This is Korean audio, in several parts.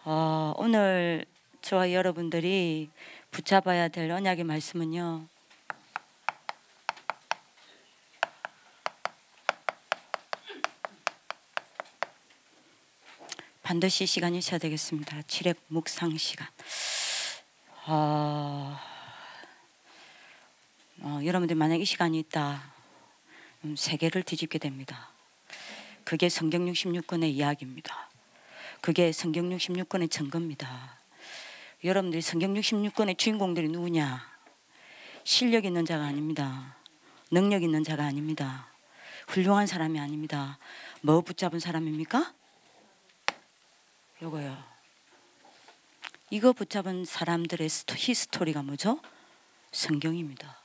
오늘 저와 여러분들이 붙잡아야 될 언약의 말씀은요, 반드시 시간이 있어야 되겠습니다. 지략 묵상 시간. 여러분들 만약 이 시간이 있다, 세계를 뒤집게 됩니다. 그게 성경 66권의 이야기입니다. 그게 성경 66권의 증거입니다. 여러분들이 성경 66권의 주인공들이 누구냐? 실력 있는 자가 아닙니다. 능력 있는 자가 아닙니다. 훌륭한 사람이 아닙니다. 뭐 붙잡은 사람입니까? 요거요. 이거 붙잡은 사람들의 히스토리가 뭐죠? 성경입니다.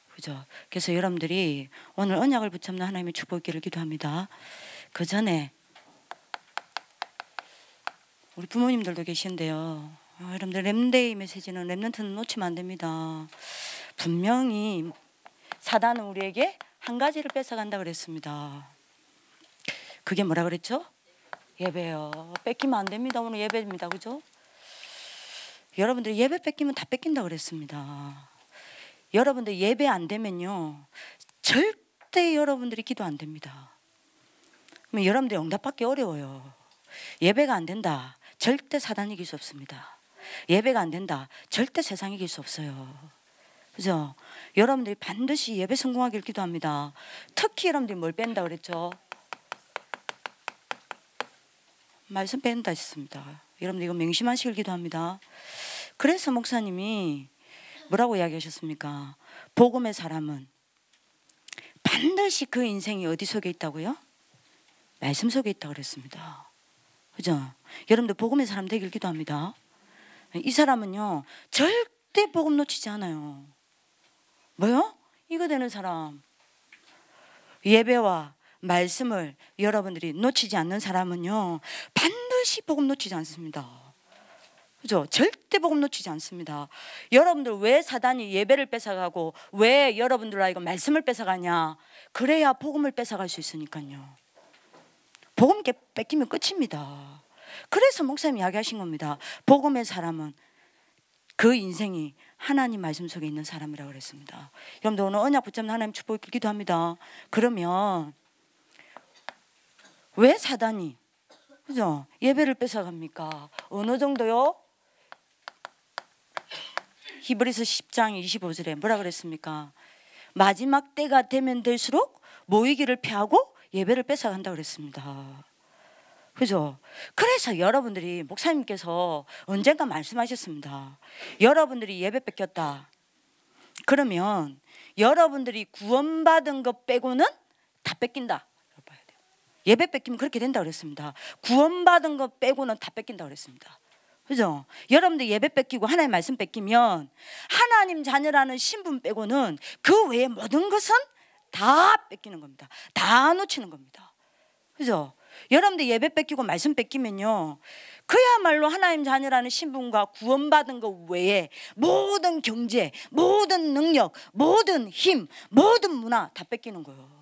그죠? 그래서 여러분들이 오늘 언약을 붙잡는 하나님의 축복 있기를 기도합니다. 그 전에 우리 부모님들도 계신데요. 여러분들 렘데이 메시지는 렘넌트는 놓치면 안 됩니다. 분명히 사단은 우리에게 한 가지를 뺏어간다 그랬습니다. 그게 뭐라 그랬죠? 예배요. 뺏기면 안 됩니다. 오늘 예배입니다. 그죠? 여러분들 예배 뺏기면 다 뺏긴다 그랬습니다. 여러분들 예배 안 되면요, 절대 여러분들이 기도 안 됩니다. 그러면 여러분들 응답받기 어려워요. 예배가 안 된다, 절대 사단이 이길 수 없습니다. 예배가 안 된다, 절대 세상이 이길 수 없어요. 그죠? 여러분들이 반드시 예배 성공하기를 기도합니다. 특히 여러분들이 뭘 뺀다 그랬죠? 말씀 뺀다 했습니다. 여러분들 이거 맹심하시길 기도합니다. 그래서 목사님이 뭐라고 이야기하셨습니까? 복음의 사람은 반드시 그 인생이 어디 속에 있다고요? 말씀 속에 있다고 그랬습니다. 그죠? 여러분들 복음의 사람 되길 기도합니다. 이 사람은요, 절대 복음 놓치지 않아요. 뭐요? 이거 되는 사람. 예배와 말씀을 여러분들이 놓치지 않는 사람은요, 반드시 복음 놓치지 않습니다. 그죠? 절대 복음 놓치지 않습니다. 여러분들 왜 사단이 예배를 뺏어가고 왜 여러분들 아이고 말씀을 뺏어가냐? 그래야 복음을 뺏어갈 수 있으니까요. 복음 뺏기면 끝입니다. 그래서 목사님이 이야기하신 겁니다. 복음의 사람은 그 인생이 하나님 말씀 속에 있는 사람이라고 그랬습니다. 여러분들 오늘 언약 붙잡는 하나님 축복을 기도합니다. 그러면 왜 사단이, 그죠? 예배를 뺏어갑니까? 어느 정도요? 히브리서 10장 25절에 뭐라 그랬습니까? 마지막 때가 되면 될수록 모이기를 피하고 예배를 뺏어간다고 그랬습니다. 그죠? 그래서 여러분들이 목사님께서 언젠가 말씀하셨습니다. 여러분들이 예배 뺏겼다, 그러면 여러분들이 구원받은 것 빼고는 다 뺏긴다. 예배 뺏기면 그렇게 된다고 그랬습니다. 구원받은 것 빼고는 다 뺏긴다고 그랬습니다. 그죠? 여러분들 예배 뺏기고 하나님 말씀 뺏기면 하나님 자녀라는 신분 빼고는 그 외의 모든 것은 다 뺏기는 겁니다. 다 놓치는 겁니다. 그죠? 여러분들 예배 뺏기고 말씀 뺏기면요, 그야말로 하나님 자녀라는 신분과 구원받은 것 외에 모든 경제, 모든 능력, 모든 힘, 모든 문화 다 뺏기는 거예요.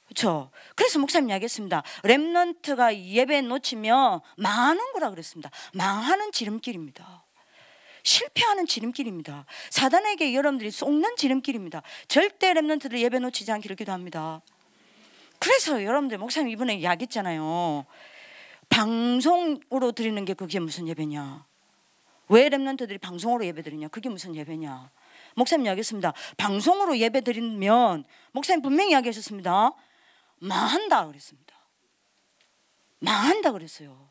그렇죠? 그래서 목사님 이야기했습니다. 렘넌트가 예배 놓치면 망하는 거라 그랬습니다. 망하는 지름길입니다. 실패하는 지름길입니다. 사단에게 여러분들이 속는 지름길입니다. 절대 렘넌트들 예배 놓치지 않기를 기도합니다. 그래서 여러분들 목사님 이번에 이야기했잖아요. 방송으로 드리는 게 그게 무슨 예배냐? 왜 렘넌트들이 방송으로 예배 드리냐? 그게 무슨 예배냐? 목사님 이야기했습니다. 방송으로 예배 드리면 목사님 분명히 이야기하셨습니다. 망한다 그랬습니다. 망한다 그랬어요.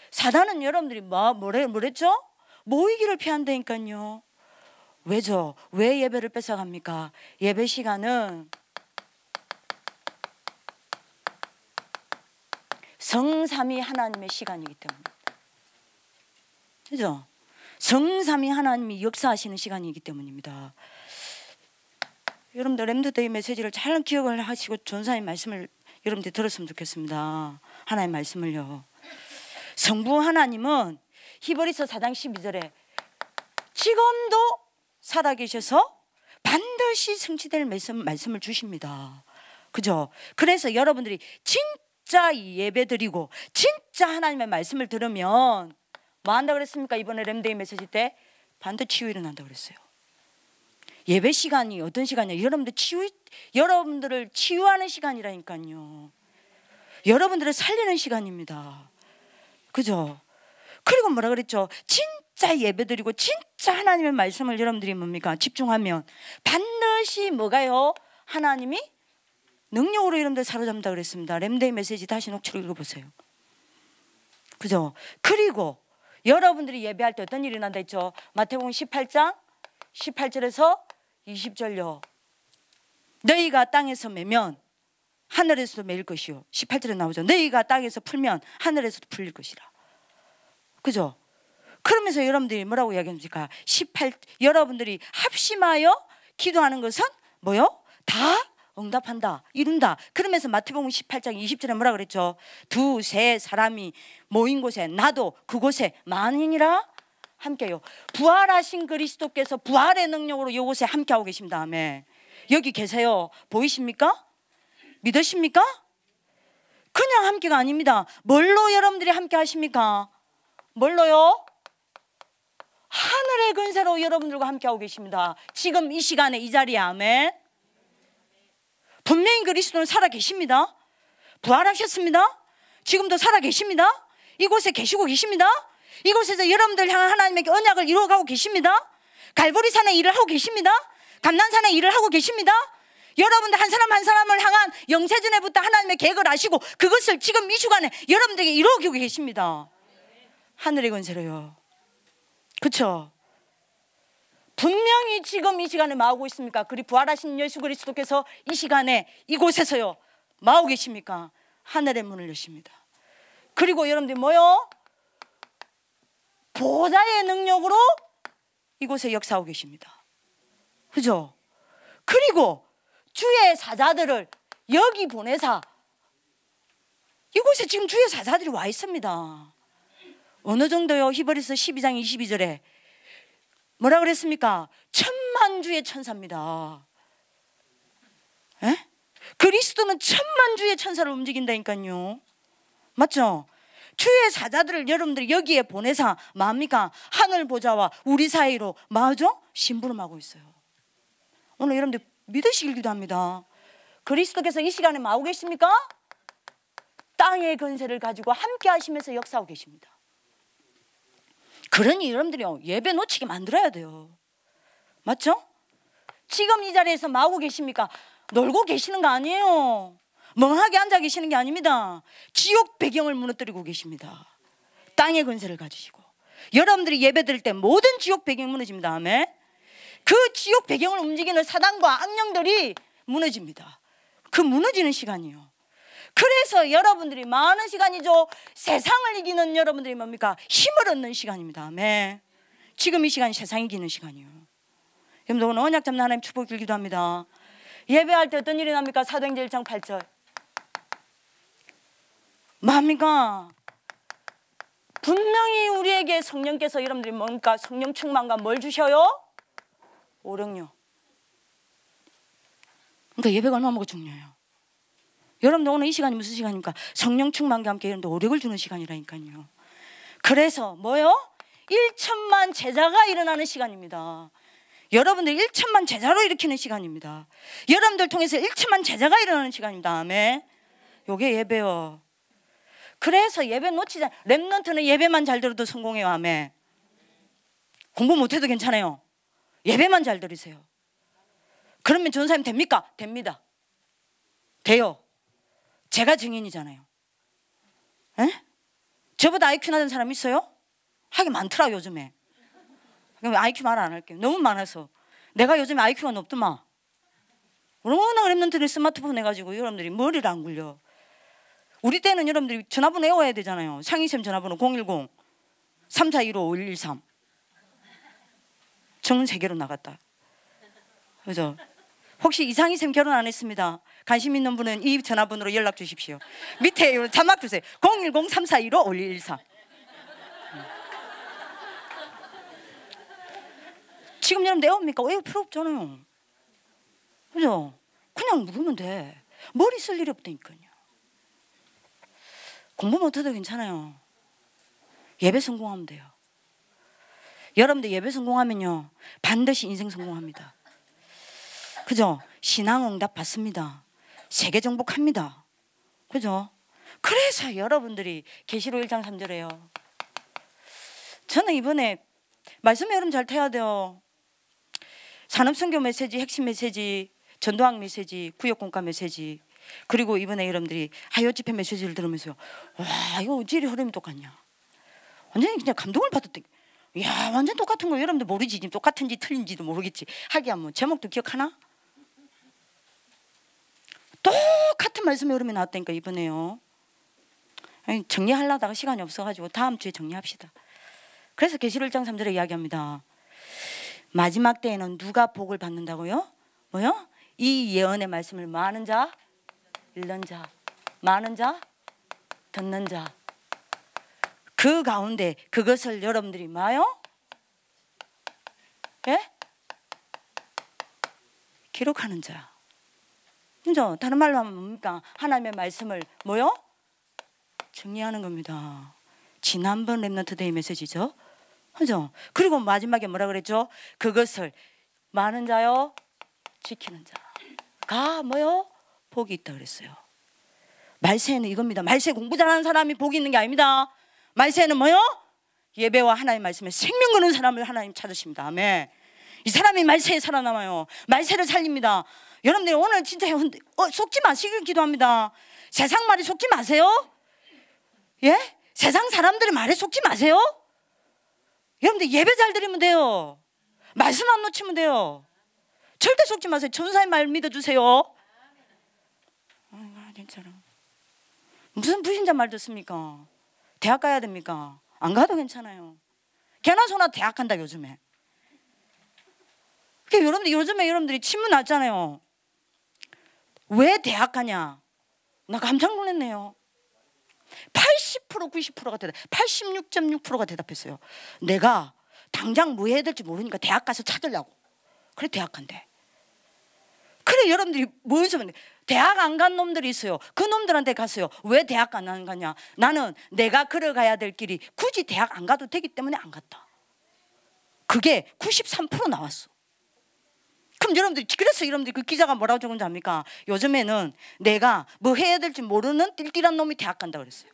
사단은 여러분들이 뭐랬죠? 모이기를 피한다니까요. 왜죠? 왜 예배를 뺏어갑니까? 예배 시간은 성삼위 하나님의 시간이기 때문에, 그죠? 성삼위 하나님이 역사하시는 시간이기 때문입니다. 여러분들 렘넌트의 메시지를 잘 기억을 하시고 전사님 말씀을 여러분들 들었으면 좋겠습니다. 하나님 말씀을요. 성부 하나님은 히브리서 4장 12절에 지금도 살아계셔서 반드시 성취될 말씀을 주십니다. 그죠? 그래서 여러분들이 진짜 진짜 예배 드리고 진짜 하나님의 말씀을 들으면 뭐 한다 그랬습니까? 이번에 램데이 메시지 때 반드 치유 일어난다 그랬어요. 예배 시간이 어떤 시간이냐? 여러분들을 치유하는 시간이라니까요. 여러분들을 살리는 시간입니다. 그죠? 그리고 뭐라 그랬죠? 진짜 예배드리고 진짜 하나님의 말씀을 여러분들이 뭡니까? 집중하면 반드시 뭐가요? 하나님이 능력으로 여러분들 사로잡는다 그랬습니다. 램데이 메시지 다시 녹취를 읽어보세요. 그죠? 그리고 여러분들이 예배할 때 어떤 일이 난다 했죠? 마태복음 18장 18절에서 20절요. 너희가 땅에서 매면 하늘에서도 매일 것이요. 18절에 나오죠. 너희가 땅에서 풀면 하늘에서도 풀릴 것이라. 그죠? 그러면서 여러분들이 뭐라고 이야기합니까? 여러분들이 합심하여 기도하는 것은 뭐요? 다 응답한다, 이룬다. 그러면서 마태복음 18장 20절에 뭐라 그랬죠? 두세 사람이 모인 곳에 나도 그곳에 만인이라 함께요. 부활하신 그리스도께서 부활의 능력으로 이곳에 함께하고 계십니다. 아멘. 여기 계세요. 보이십니까? 믿으십니까? 그냥 함께가 아닙니다. 뭘로 여러분들이 함께 하십니까? 뭘로요? 하늘의 근세로 여러분들과 함께하고 계십니다. 지금 이 시간에 이 자리에. 아멘. 분명히 그리스도는 살아 계십니다. 부활하셨습니다. 지금도 살아 계십니다. 이곳에 계시고 계십니다. 이곳에서 여러분들 향한 하나님의 언약을 이루어가고 계십니다. 갈보리산의 일을 하고 계십니다. 감난산의 일을 하고 계십니다. 여러분들 한 사람 한 사람을 향한 영세전에부터 하나님의 계획을 아시고 그것을 지금 이 시간에 여러분들에게 이루어가고 계십니다. 하늘의 권세로요. 그렇죠? 분명히 지금 이 시간에 마오고 있습니까? 그리 부활하신 예수 그리스도께서 이 시간에 이곳에서요 마오고 계십니까? 하늘의 문을 여십니다. 그리고 여러분들이 뭐요? 보좌의 능력으로 이곳에 역사하고 계십니다. 그죠? 그리고 주의 사자들을 여기 보내사 이곳에 지금 주의 사자들이 와 있습니다. 어느 정도요? 히브리서 12장 22절에 뭐라 그랬습니까? 천만주의 천사입니다. 에? 그리스도는 천만주의 천사를 움직인다니까요. 맞죠? 주의 사자들을 여러분들이 여기에 보내사 뭡니까? 하늘 보좌와 우리 사이로 마저 심부름하고 있어요. 오늘 여러분들 믿으시길 기도합니다. 그리스도께서 이 시간에 마오고 계십니까? 땅의 권세를 가지고 함께 하시면서 역사하고 계십니다. 그러니 여러분들이요 예배 놓치게 만들어야 돼요. 맞죠? 지금 이 자리에서 마오고 계십니까? 놀고 계시는 거 아니에요. 멍하게 앉아 계시는 게 아닙니다. 지옥 배경을 무너뜨리고 계십니다. 땅의 권세를 가지시고 여러분들이 예배 드릴 때 모든 지옥 배경이 무너집니다. 아멘. 그 지옥 배경을 움직이는 사단과 악령들이 무너집니다. 그 무너지는 시간이요. 그래서 여러분들이 많은 시간이죠. 세상을 이기는 여러분들이 뭡니까? 힘을 얻는 시간입니다. 아멘. 지금 이 시간이 세상 이기는 시간이요. 여러분들 오늘 언약 잡는 하나님 축복 빌기도 합니다. 예배할 때 어떤 일이 납니까? 사도행전 1장 8절 뭡니까? 분명히 우리에게 성령께서 여러분들이 뭡니까? 성령 충만과 뭘 주셔요? 오력요. 그러니까 예배가 얼마나 중요해요. 여러분들 오늘 이 시간이 무슨 시간입니까? 성령 충만과 함께 여러분들 오력을 주는 시간이라니까요. 그래서 뭐요? 1천만 제자가 일어나는 시간입니다. 여러분들 1천만 제자로 일으키는 시간입니다. 여러분들 통해서 1천만 제자가 일어나는 시간입니다. 아멘. 요게 예배요. 그래서 예배 놓치자. 렘넌트는 예배만 잘 들어도 성공해요. 아멘. 공부 못해도 괜찮아요. 예배만 잘 들으세요. 그러면 전사님 됩니까? 됩니다. 돼요. 제가 증인이잖아요. 에? 저보다 IQ 낮은 사람 있어요? 하긴 많더라 요즘에. 그럼 IQ 말 안 할게요. 너무 많아서. 내가 요즘에 IQ가 높더만. 워낙 렘넌트들이 스마트폰 해가지고 여러분들이 머리를 안 굴려. 우리 때는 여러분들이 전화번호 외워야 되잖아요. 상희쌤 전화번호 010-3415-5113. 전 세계로 나갔다. 그죠? 혹시 이상희쌤 결혼 안 했습니다. 관심 있는 분은 이 전화번호로 연락 주십시오. 밑에 자막 주세요. 010-3415-5113. 지금 여러분 외웁니까? 외울 필요 없잖아요. 그죠? 그냥 물으면 돼. 머리 쓸 일이 없다니까요. 공부 못해도 괜찮아요. 예배 성공하면 돼요. 여러분들 예배 성공하면요 반드시 인생 성공합니다. 그죠? 신앙 응답 받습니다. 세계 정복합니다. 그죠? 그래서 여러분들이 계시록 1장 3절에요. 저는 이번에 말씀 여러분 잘 태워야 돼요. 산업선교 메시지, 핵심 메시지, 전도학 메시지, 구역공과 메시지, 그리고 이번에 여러분들이 하요집회 메시지를 들으면서요, 와 이거 어찌 흐름이 똑같냐, 완전히 그냥 감동을 받았대. 이야 완전 똑같은 거 여러분들 모르지. 똑같은지 틀린지도 모르겠지. 하기야 뭐 제목도 기억하나? 똑같은 말씀 여러분이 나왔다니까 이번에요. 아니, 정리하려다가 시간이 없어가지고 다음 주에 정리합시다. 그래서 계시록 1장 3절에 이야기합니다. 마지막 때에는 누가 복을 받는다고요? 뭐요? 이 예언의 말씀을 많은 자, 읽는 자, 많은 자, 듣는 자, 그 가운데 그것을 여러분들이 뭐요? 예? 기록하는 자. 그죠? 다른 말로 하면 뭡니까? 하나님의 말씀을 뭐요? 정리하는 겁니다. 지난번 렘넌트 데이 메시지죠. 그죠? 그리고 마지막에 뭐라 그랬죠? 그것을 많은 자요 지키는 자가 뭐요? 복이 있다 그랬어요. 말세에는 이겁니다. 말세 공부 잘하는 사람이 복이 있는 게 아닙니다. 말세에는 뭐요? 예배와 하나님의 말씀에 생명 거는 사람을 하나님 찾으십니다. 아멘. 이 사람이 말세에 살아남아요. 말세를 살립니다. 여러분들 오늘 진짜 속지 마시길 기도합니다. 세상 말에 속지 마세요. 예? 세상 사람들의 말에 속지 마세요. 여러분들 예배 잘 드리면 돼요. 말씀 안 놓치면 돼요. 절대 속지 마세요. 천사의 말 믿어주세요. 진짜로 무슨 불신자 말 듣습니까? 대학 가야 됩니까? 안 가도 괜찮아요. 개나 소나 대학 간다 요즘에. 그러니까 요즘에 여러분들이 친문 났잖아요. 왜 대학 가냐? 나 깜짝 놀랐네요. 80% 90%가 86.6%가 대답했어요. 내가 당장 뭐 해야 될지 모르니까 대학 가서 찾으려고. 그래 대학 간대. 그래 여러분들이 뭐여서 대학 안 간 놈들이 있어요. 그 놈들한테 갔어요. 왜 대학 안 가냐? 나는 내가 걸어가야 될 길이 굳이 대학 안 가도 되기 때문에 안 갔다. 그게 93% 나왔어. 그럼 여러분들 그래서 여러분들 그 기자가 뭐라고 적은지 압니까? 요즘에는 내가 뭐 해야 될지 모르는 띨띨한 놈이 대학 간다 그랬어요.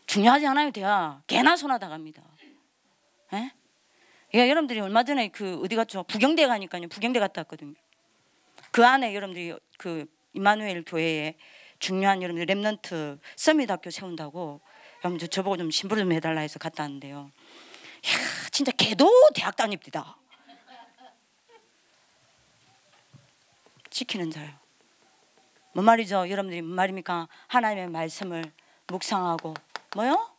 중요하지 않아요. 대학 개나 소나 다 갑니다. 예? 예, 여러분들이 얼마 전에 그 어디 갔죠? 부경대 가니까요. 부경대 갔다 왔거든요. 그 안에 여러분들이 그 임마누엘 교회에 중요한 여러분들 렘넌트 서밋 학교 세운다고 여러분들 저보고 좀 신부를 좀 해달라 해서 갔다 왔는데요. 이야, 진짜 걔도 대학 다닙니다. 지키는 자요. 뭔 말이죠? 여러분들이 뭔 말입니까? 하나님의 말씀을 묵상하고 뭐요?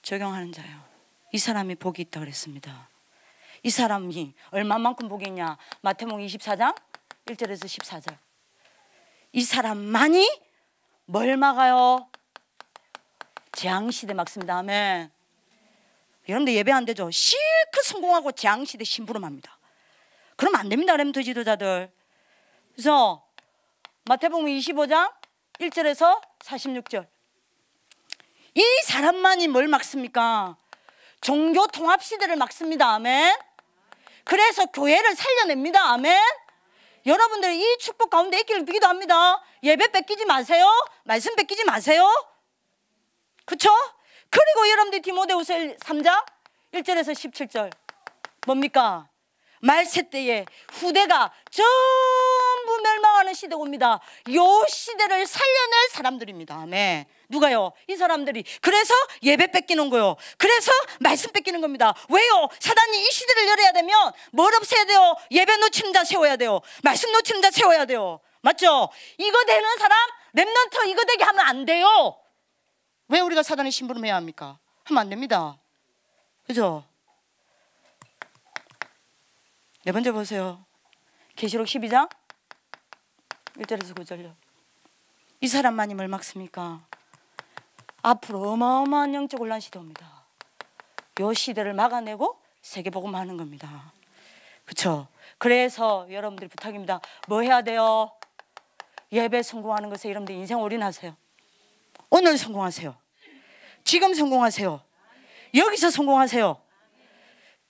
적용하는 자요. 이 사람이 복이 있다고 그랬습니다. 이 사람이 얼마만큼 복이 있냐? 마태복음 24장 1절에서 14절. 이 사람만이 뭘 막아요? 재앙시대 막습니다. 아멘. 여러분들 예배 안 되죠? 실컷 성공하고 재앙시대 심부름합니다. 그러면 안 됩니다. 렘넌트 지도자들. 그래서 마태복음 25장 1절에서 46절. 이 사람만이 뭘 막습니까? 종교 통합 시대를 막습니다. 아멘. 그래서 교회를 살려냅니다. 아멘. 여러분들 이 축복 가운데 있기를 비기도 합니다. 예배 뺏기지 마세요. 말씀 뺏기지 마세요. 그렇죠? 그리고 여러분들 디모데후서 3장 1절에서 17절 뭡니까? 말세 때에 후대가 전부 멸망하는 시대가 옵니다. 요 시대를 살려낼 사람들입니다. 아멘. 누가요? 이 사람들이. 그래서 예배 뺏기는 거요. 그래서 말씀 뺏기는 겁니다. 왜요? 사단이 이 시대를 열어야 되면 뭘 없애야 돼요? 예배 놓치는 자 세워야 돼요. 말씀 놓치는 자 세워야 돼요. 맞죠? 이거 되는 사람 렘넌트 이거 되게 하면 안 돼요. 왜 우리가 사단의 심부름해야 합니까? 하면 안 됩니다. 그죠? 네 번째 보세요. 계시록 12장 1절에서 9절요. 이 사람만이 뭘 막습니까? 앞으로 어마어마한 영적 혼란 시대 옵니다. 이 시대를 막아내고 세계복음하는 겁니다. 그렇죠? 그래서 여러분들 부탁입니다. 뭐 해야 돼요? 예배 성공하는 것에 여러분들 인생 올인하세요. 오늘 성공하세요. 지금 성공하세요. 여기서 성공하세요.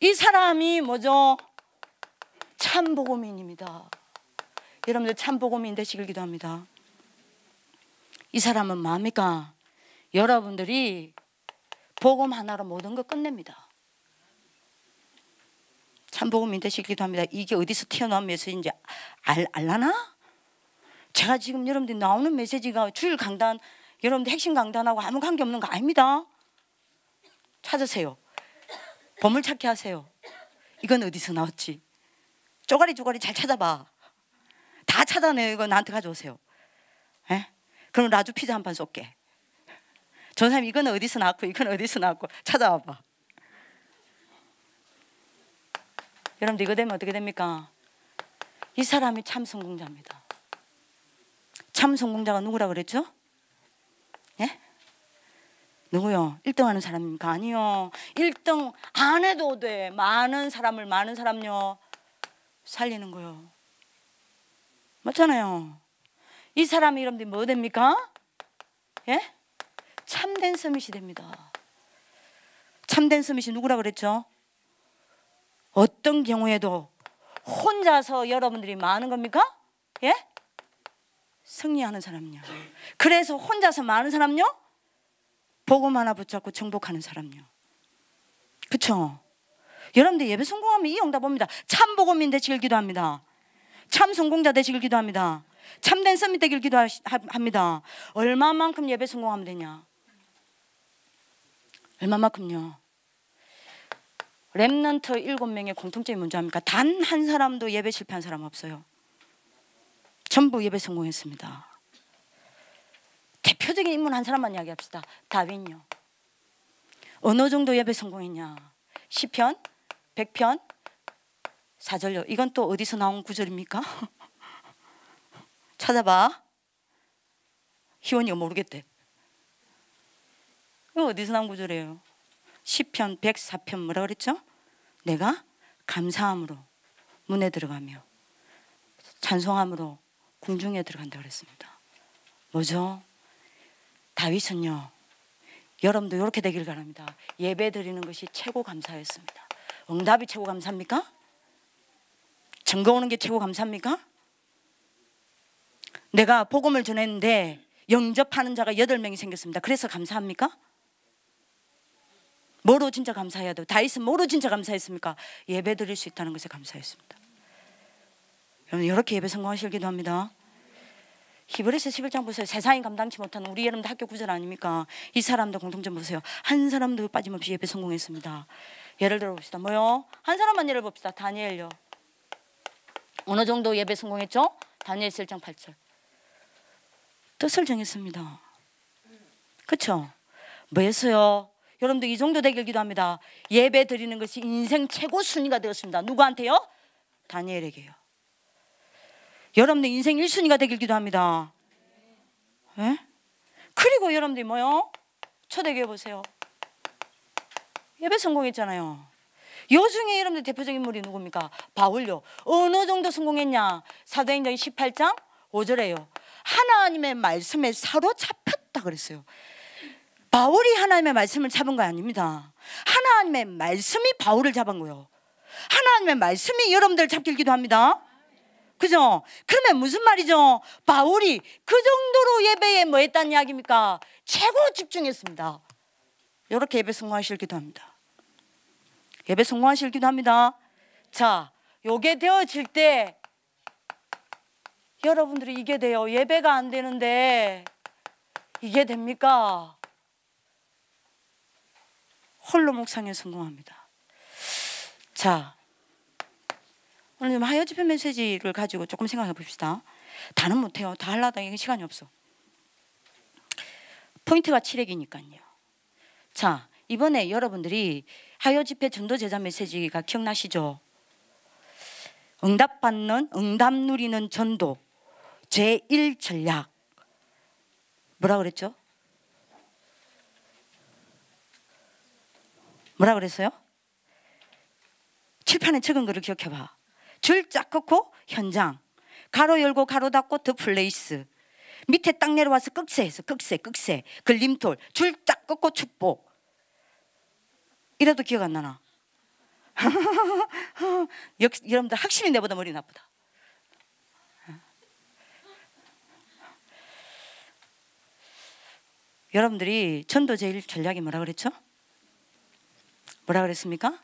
이 사람이 뭐죠? 참복음인입니다. 여러분들 참복음인 되시길 기도합니다. 이 사람은 뭡니까? 여러분들이 복음 하나로 모든 거 끝냅니다. 참복음인 되시길 기도합니다. 이게 어디서 튀어나온 메시지인지 알라나? 제가 지금 여러분들이 나오는 메시지가 주일 강단, 여러분들 핵심 강단하고 아무 관계없는 거 아닙니다. 찾으세요. 보물찾기 하세요. 이건 어디서 나왔지? 쪼가리 잘 찾아봐. 다 찾아내고 나한테 가져오세요. 에? 그럼 라주 피자 한 판 쏠게. 저 사람 이건 어디서 나왔고 이건 어디서 나왔고 찾아와봐. 여러분들 이거 되면 어떻게 됩니까? 이 사람이 참 성공자입니다. 참 성공자가 누구라 그랬죠? 예? 누구요? 1등 하는 사람입니까? 아니요. 1등 안 해도 돼. 많은 사람요 살리는 거요. 맞잖아요. 이 사람이 여러분들 뭐 됩니까? 예? 참된 서밋이 됩니다. 참된 서밋이 누구라 그랬죠? 어떤 경우에도 혼자서 여러분들이 많은 겁니까? 예? 승리하는 사람요. 그래서 혼자서 많은 사람요? 복음 하나 붙잡고 정복하는 사람요. 그쵸? 여러분들 예배 성공하면 이 응답 옵니다. 참 복음인 되시길 기도합니다. 참 성공자 되시길 기도합니다. 참된 서밋 되길 기도합니다. 얼마만큼 예배 성공하면 되냐? 얼마만큼요? 렘넌트 7명의 공통점이 뭔지 압니까? 단 한 사람도 예배 실패한 사람 없어요. 전부 예배 성공했습니다. 대표적인 인물 한 사람만 이야기합시다. 다윗요. 어느 정도 예배 성공했냐? 시편, 100편, 4절요. 이건 또 어디서 나온 구절입니까? 찾아봐. 희원이가 모르겠대. 이거 어디서 나온 구절이에요? 시편 104편 뭐라 그랬죠? 내가 감사함으로 문에 들어가며 찬송함으로 궁중에 들어간다 그랬습니다. 뭐죠? 다윗은요, 여러분도 이렇게 되길 바랍니다. 예배 드리는 것이 최고 감사였습니다. 응답이 최고 감사합니까? 증거 오는 게 최고 감사합니까? 내가 복음을 전했는데 영접하는 자가 8명이 생겼습니다. 그래서 감사합니까? 뭐로 진짜 감사해야 돼요? 다윗은 뭐로 진짜 감사했습니까? 예배 드릴 수 있다는 것에 감사했습니다. 여러분 이렇게 예배 성공하시길 기도합니다. 히브리서 11장 보세요. 세상이 감당치 못하는 우리 여러분들 학교 구절 아닙니까? 이 사람들 공통점 보세요. 한 사람도 빠짐없이 예배 성공했습니다. 예를 들어 봅시다. 뭐요? 한 사람만 예를 봅시다. 다니엘요. 어느 정도 예배 성공했죠? 다니엘 1장 8절. 뜻을 정했습니다. 그렇죠? 뭐였어요? 여러분들 이 정도 되길 기도합니다. 예배 드리는 것이 인생 최고 순위가 되었습니다. 누구한테요? 다니엘에게요. 여러분들 인생 1순위가 되길 기도합니다. 예? 그리고 여러분들이 뭐요? 초대교회 보세요. 예배 성공했잖아요. 요 중에 여러분들 대표적인 인물이 누굽니까? 바울요. 어느 정도 성공했냐? 사도행전 18장 5절에요. 하나님의 말씀에 사로잡혔다 그랬어요. 바울이 하나님의 말씀을 잡은 거 아닙니다. 하나님의 말씀이 바울을 잡은 거예요. 하나님의 말씀이 여러분들을 잡길 기도합니다. 그죠? 그러면 무슨 말이죠? 바울이 그 정도로 예배에 뭐 했다는 이야기입니까? 최고 집중했습니다. 이렇게 예배 성공하실 기도합니다. 예배 성공하실 기도합니다. 자, 요게 되어질 때 여러분들이 이게 돼요. 예배가 안 되는데 이게 됩니까? 홀로 묵상에 성공합니다. 자, 오늘 좀 하여 집회 메시지를 가지고 조금 생각해 봅시다. 다는 못해요. 다 하려다 이게 시간이 없어. 포인트가 7핵이니까요. 자, 이번에 여러분들이 하여 집회 전도 제자 메시지가 기억나시죠? 응답 누리는 전도 제1전략 뭐라 그랬죠? 뭐라 그랬어요? 칠판에 적은 거를 기억해봐. 줄 쫙 긋고 현장. 가로 열고 가로 닫고 더 플레이스. 밑에 딱 내려와서 꺽쇠해서 꺽쇠 걸림돌 줄 쫙 꺾고 축복. 이래도 기억 안 나나? 여러분들 확실히 내보다 머리 나쁘다. 여러분들이 전도 제일 전략이 뭐라 그랬죠? 뭐라 그랬습니까?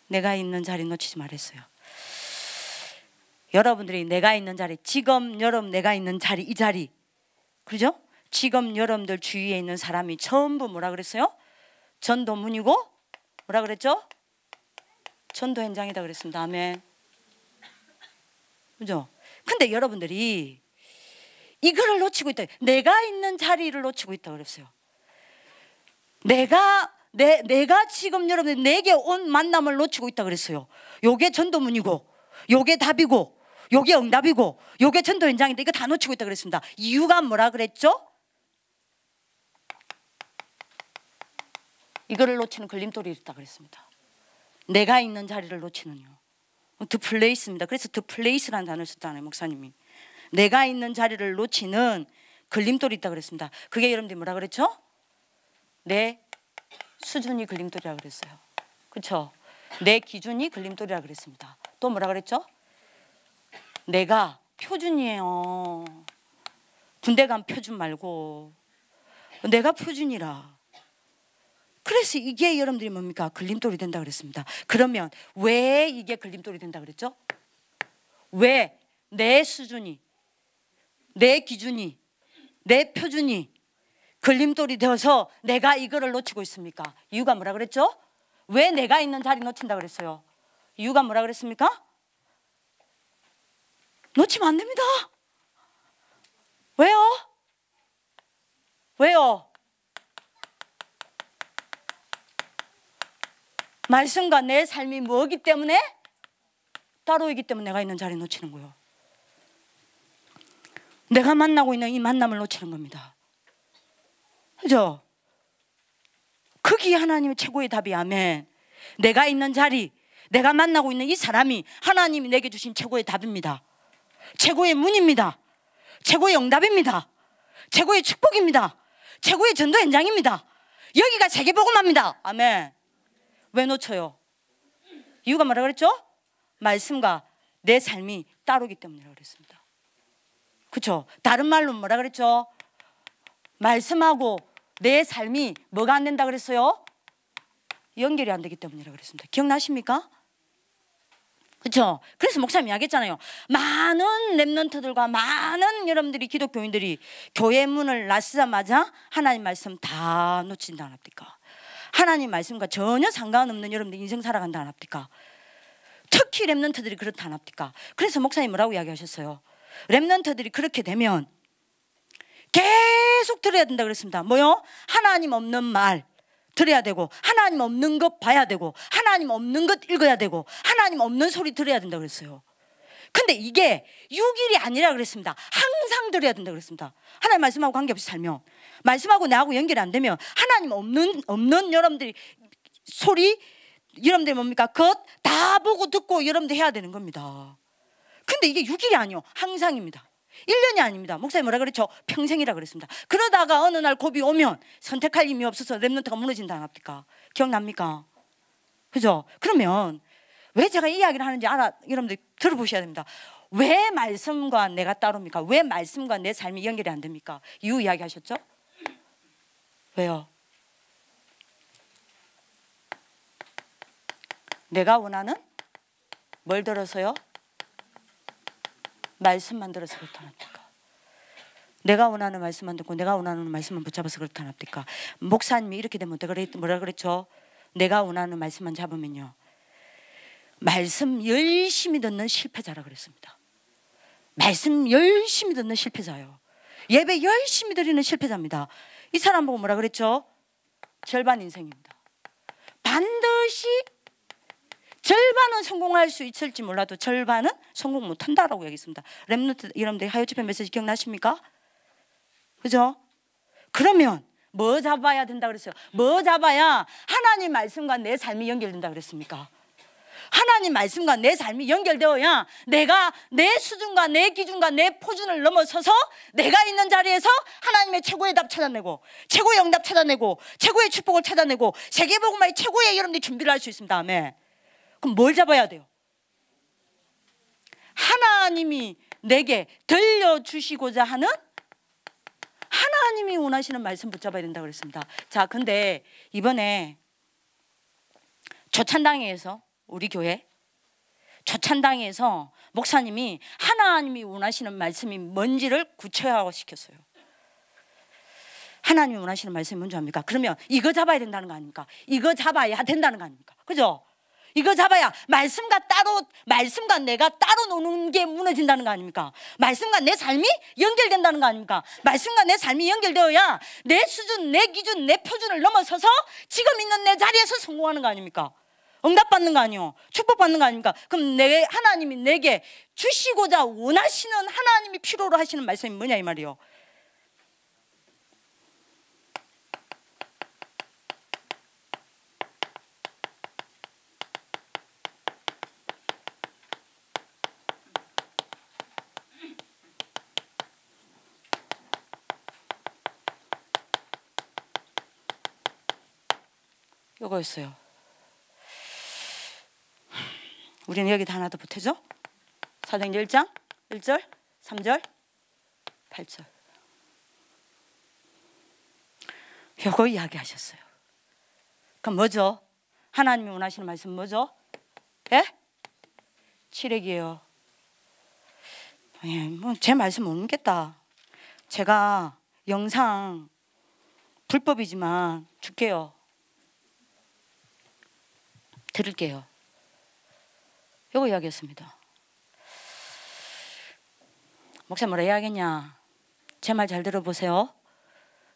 내가 있는 자리 놓치지 말았어요. 여러분들이 내가 있는 자리, 지금 여러분 내가 있는 자리, 이 자리, 그죠? 지금 여러분들 주위에 있는 사람이 전부 뭐라 그랬어요? 전도문이고 뭐라 그랬죠? 전도 현장이다 그랬습니다. 아멘. 그죠? 근데 여러분들이 이거를 놓치고 있다. 내가 있는 자리를 놓치고 있다 그랬어요. 내가 지금 여러분들 내게 온 만남을 놓치고 있다 그랬어요. 요게 전도문이고 요게 답이고 요게 응답이고 요게 전도 현장인데 이거 다 놓치고 있다 그랬습니다. 이유가 뭐라 그랬죠? 이거를 놓치는 걸림돌이 있다 그랬습니다. 내가 있는 자리를 놓치는요. 더 플레이스입니다. 그래서 더 플레이스라는 단어를 썼잖아요, 목사님이. 내가 있는 자리를 놓치는 걸림돌이 있다 그랬습니다. 그게 여러분들이 뭐라 그랬죠? 내 수준이 걸림돌이라 그랬어요. 그렇죠? 내 기준이 걸림돌이라 그랬습니다. 또 뭐라 그랬죠? 내가 표준이에요. 군대 간 표준 말고 내가 표준이라. 그래서 이게 여러분들이 뭡니까? 걸림돌이 된다 그랬습니다. 그러면 왜 이게 걸림돌이 된다 그랬죠? 왜 내 수준이, 내 기준이, 내 표준이 걸림돌이 되어서 내가 이거를 놓치고 있습니까? 이유가 뭐라 그랬죠? 왜 내가 있는 자리 놓친다 그랬어요? 이유가 뭐라 그랬습니까? 놓치면 안 됩니다. 왜요? 왜요? 말씀과 내 삶이 뭐기 때문에? 따로이기 때문에 내가 있는 자리 놓치는 거예요. 내가 만나고 있는 이 만남을 놓치는 겁니다. 그죠? 거기에 하나님의 최고의 답이 아멘. 내가 있는 자리, 내가 만나고 있는 이 사람이 하나님이 내게 주신 최고의 답입니다. 최고의 문입니다. 최고의 응답입니다. 최고의 축복입니다. 최고의 전도 현장입니다. 여기가 세계복음화입니다. 아멘. 왜 놓쳐요? 이유가 뭐라 그랬죠? 말씀과 내 삶이 따로기 때문이라고 그랬습니다. 그렇죠? 다른 말로 뭐라 그랬죠? 말씀하고 내 삶이 뭐가 안 된다 그랬어요? 연결이 안 되기 때문이라고 그랬습니다. 기억나십니까? 그렇죠? 그래서 목사님이 이야기했잖아요. 많은 렘넌트들과 많은 여러분들이 기독교인들이 교회 문을 나서자마자 하나님 말씀 다 놓친다 안 합니까? 하나님 말씀과 전혀 상관없는 여러분들 인생 살아간다 안 합니까? 특히 렘넌트들이 그렇다 안 합니까? 그래서 목사님 뭐라고 이야기하셨어요? 렘넌트들이 그렇게 되면 계속 들어야 된다 그랬습니다. 뭐요? 하나님 없는 말 들어야 되고, 하나님 없는 것 봐야 되고, 하나님 없는 것 읽어야 되고, 하나님 없는 소리 들어야 된다 그랬어요. 근데 이게 6일이 아니라 그랬습니다. 항상 들어야 된다 그랬습니다. 하나님 말씀하고 관계없이 살면, 말씀하고 나하고 연결이 안 되면 하나님 없는 여러분들이 소리, 여러분들이 뭡니까? 것 다 보고 듣고 여러분들 해야 되는 겁니다. 근데 이게 6일이 아니요, 항상입니다. 1년이 아닙니다. 목사님 뭐라 그랬죠? 평생이라 그랬습니다. 그러다가 어느 날 고비 오면 선택할 힘이 없어서 렘넌트가 무너진다 안 합니까? 기억납니까? 그죠? 그러면 왜 제가 이 이야기를 하는지 여러분들 들어보셔야 됩니다. 왜 말씀과 내가 따로입니까? 왜 말씀과 내 삶이 연결이 안 됩니까? 이유 이야기하셨죠? 왜요? 내가 원하는 뭘 들어서요? 말씀만 들어서 그렇다 합니까? 내가 원하는 말씀만 듣고 내가 원하는 말씀만 붙잡아서 그렇다 합니까? 목사님이 이렇게 되면 뭐라 그랬죠? 내가 원하는 말씀만 잡으면요, 말씀 열심히 듣는 실패자라 그랬습니다. 말씀 열심히 듣는 실패자요. 예배 열심히 드리는 실패자입니다. 이 사람 보고 뭐라 그랬죠? 절반 인생입니다. 반드시 절반은 성공할 수 있을지 몰라도 절반은 성공 못한다라고 얘기했습니다. 렘넌트 여러분들 하여 집회 메시지 기억나십니까? 그죠? 그러면 뭐 잡아야 된다 그랬어요? 뭐 잡아야 하나님 말씀과 내 삶이 연결된다 그랬습니까? 하나님 말씀과 내 삶이 연결되어야 내가 내 수준과 내 기준과 내 포준을 넘어서서 내가 있는 자리에서 하나님의 최고의 답 찾아내고 최고의 응답 찾아내고 최고의 축복을 찾아내고 세계복음화의 최고의 여러분들이 준비를 할 수 있습니다. 아멘. 그럼 뭘 잡아야 돼요? 하나님이 내게 들려주시고자 하는 하나님이 원하시는 말씀 붙잡아야 된다고 그랬습니다. 자, 근데 이번에 조찬당회에서 우리 교회 조찬당회에서 목사님이 하나님이 원하시는 말씀이 뭔지를 구체화시켰어요. 하나님이 원하시는 말씀이 뭔지 압니까? 그러면 이거 잡아야 된다는 거 아닙니까? 이거 잡아야 된다는 거 아닙니까? 그죠? 이거 잡아야 말씀과 내가 따로 노는 게 무너진다는 거 아닙니까? 말씀과 내 삶이 연결된다는 거 아닙니까? 말씀과 내 삶이 연결되어야 내 수준, 내 기준, 내 표준을 넘어서서 지금 있는 내 자리에서 성공하는 거 아닙니까? 응답받는 거 아니요? 축복받는 거 아닙니까? 그럼 하나님이 내게 주시고자 원하시는 하나님이 필요로 하시는 말씀이 뭐냐 이 말이요. 이거였어요. 우리는 여기 다 하나 더 보태죠? 사도행전 1장 1절 3절 8절 이거 이야기하셨어요. 그럼 뭐죠? 하나님이 원하시는 말씀 뭐죠? 예? 칠액이에요. 뭐 제 말씀 못 믿겠다. 제가 영상 불법이지만 줄게요. 들을게요. 요거 이야기했습니다. 목사 뭐라 이야기했냐? 제 말 잘 들어보세요.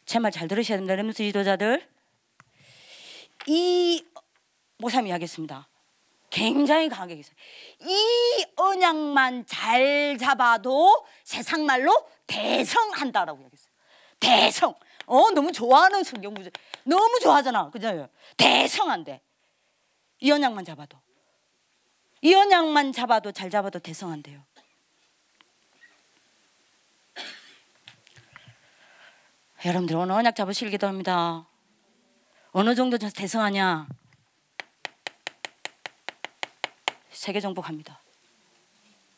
제 말 잘 들으셔야 됩니다. 렘넌트 지도자들. 이 목사님이 이야기했습니다. 굉장히 강하게 얘기했어요. 이 언약만 잘 잡아도 세상 말로 대성한다라고 이야기했어요. 대성. 너무 좋아하는 성경 구절. 너무 좋아하잖아. 그죠? 대성한대. 이 언약만 잡아도. 이 언약만 잡아도 잘 잡아도 대성한대요. 여러분들 오늘 언약 잡으실 기도합니다. 어느 정도 대성하냐? 세계 정복합니다.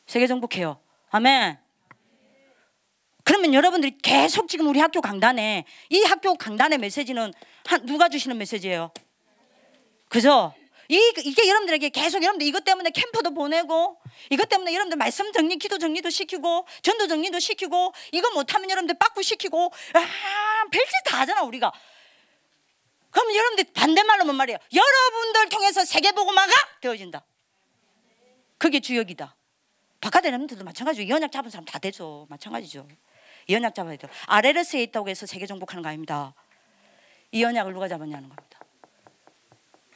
세계 정복해요. 아멘. 그러면 여러분들이 계속 지금 우리 학교 강단에 이 학교 강단의 메시지는 누가 주시는 메시지예요? 그죠? 이게 여러분들에게 계속 여러분들 이것 때문에 캠프도 보내고 이것 때문에 여러분들 말씀 정리, 기도 정리도 시키고 전도 정리도 시키고 이거 못하면 여러분들 빠꾸 시키고 별짓 다 하잖아 우리가. 그럼 여러분들 반대말로 뭔 말이에요? 여러분들 통해서 세계복음화가 되어진다. 그게 주역이다. 바깥에 여러분들도 마찬가지죠. 이 언약 잡은 사람 다 되죠. 마찬가지죠. 이 언약 잡아야 돼요. RLS에 있다고 해서 세계 정복하는 거 아닙니다. 이 언약을 누가 잡았냐는 겁니다.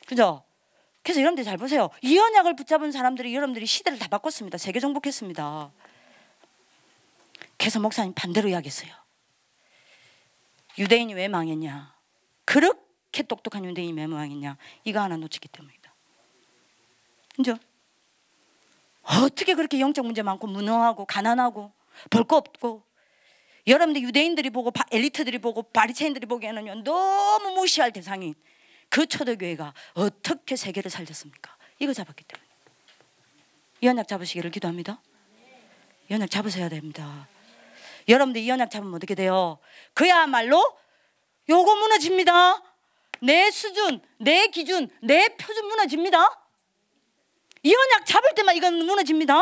그죠? 그래서 여러분들 잘 보세요. 이 언약을 붙잡은 사람들이 여러분들이 시대를 다 바꿨습니다. 세계 정복했습니다. 그래서 목사님 반대로 이야기했어요. 유대인이 왜 망했냐? 그렇게 똑똑한 유대인이 왜 망했냐? 이거 하나 놓쳤기 때문이다. 그죠? 어떻게 그렇게 영적 문제 많고 무능하고 가난하고 볼 거 없고 여러분들 유대인들이 보고 엘리트들이 보고 바리새인들이 보기에는 너무 무시할 대상인 그 초대교회가 어떻게 세계를 살렸습니까? 이거 잡았기 때문에. 이 언약 잡으시기를 기도합니다. 이 언약 잡으셔야 됩니다. 여러분들 이 언약 잡으면 어떻게 돼요? 그야말로 요거 무너집니다. 내 수준, 내 기준, 내 표준 무너집니다. 이 언약 잡을 때만 이건 무너집니다.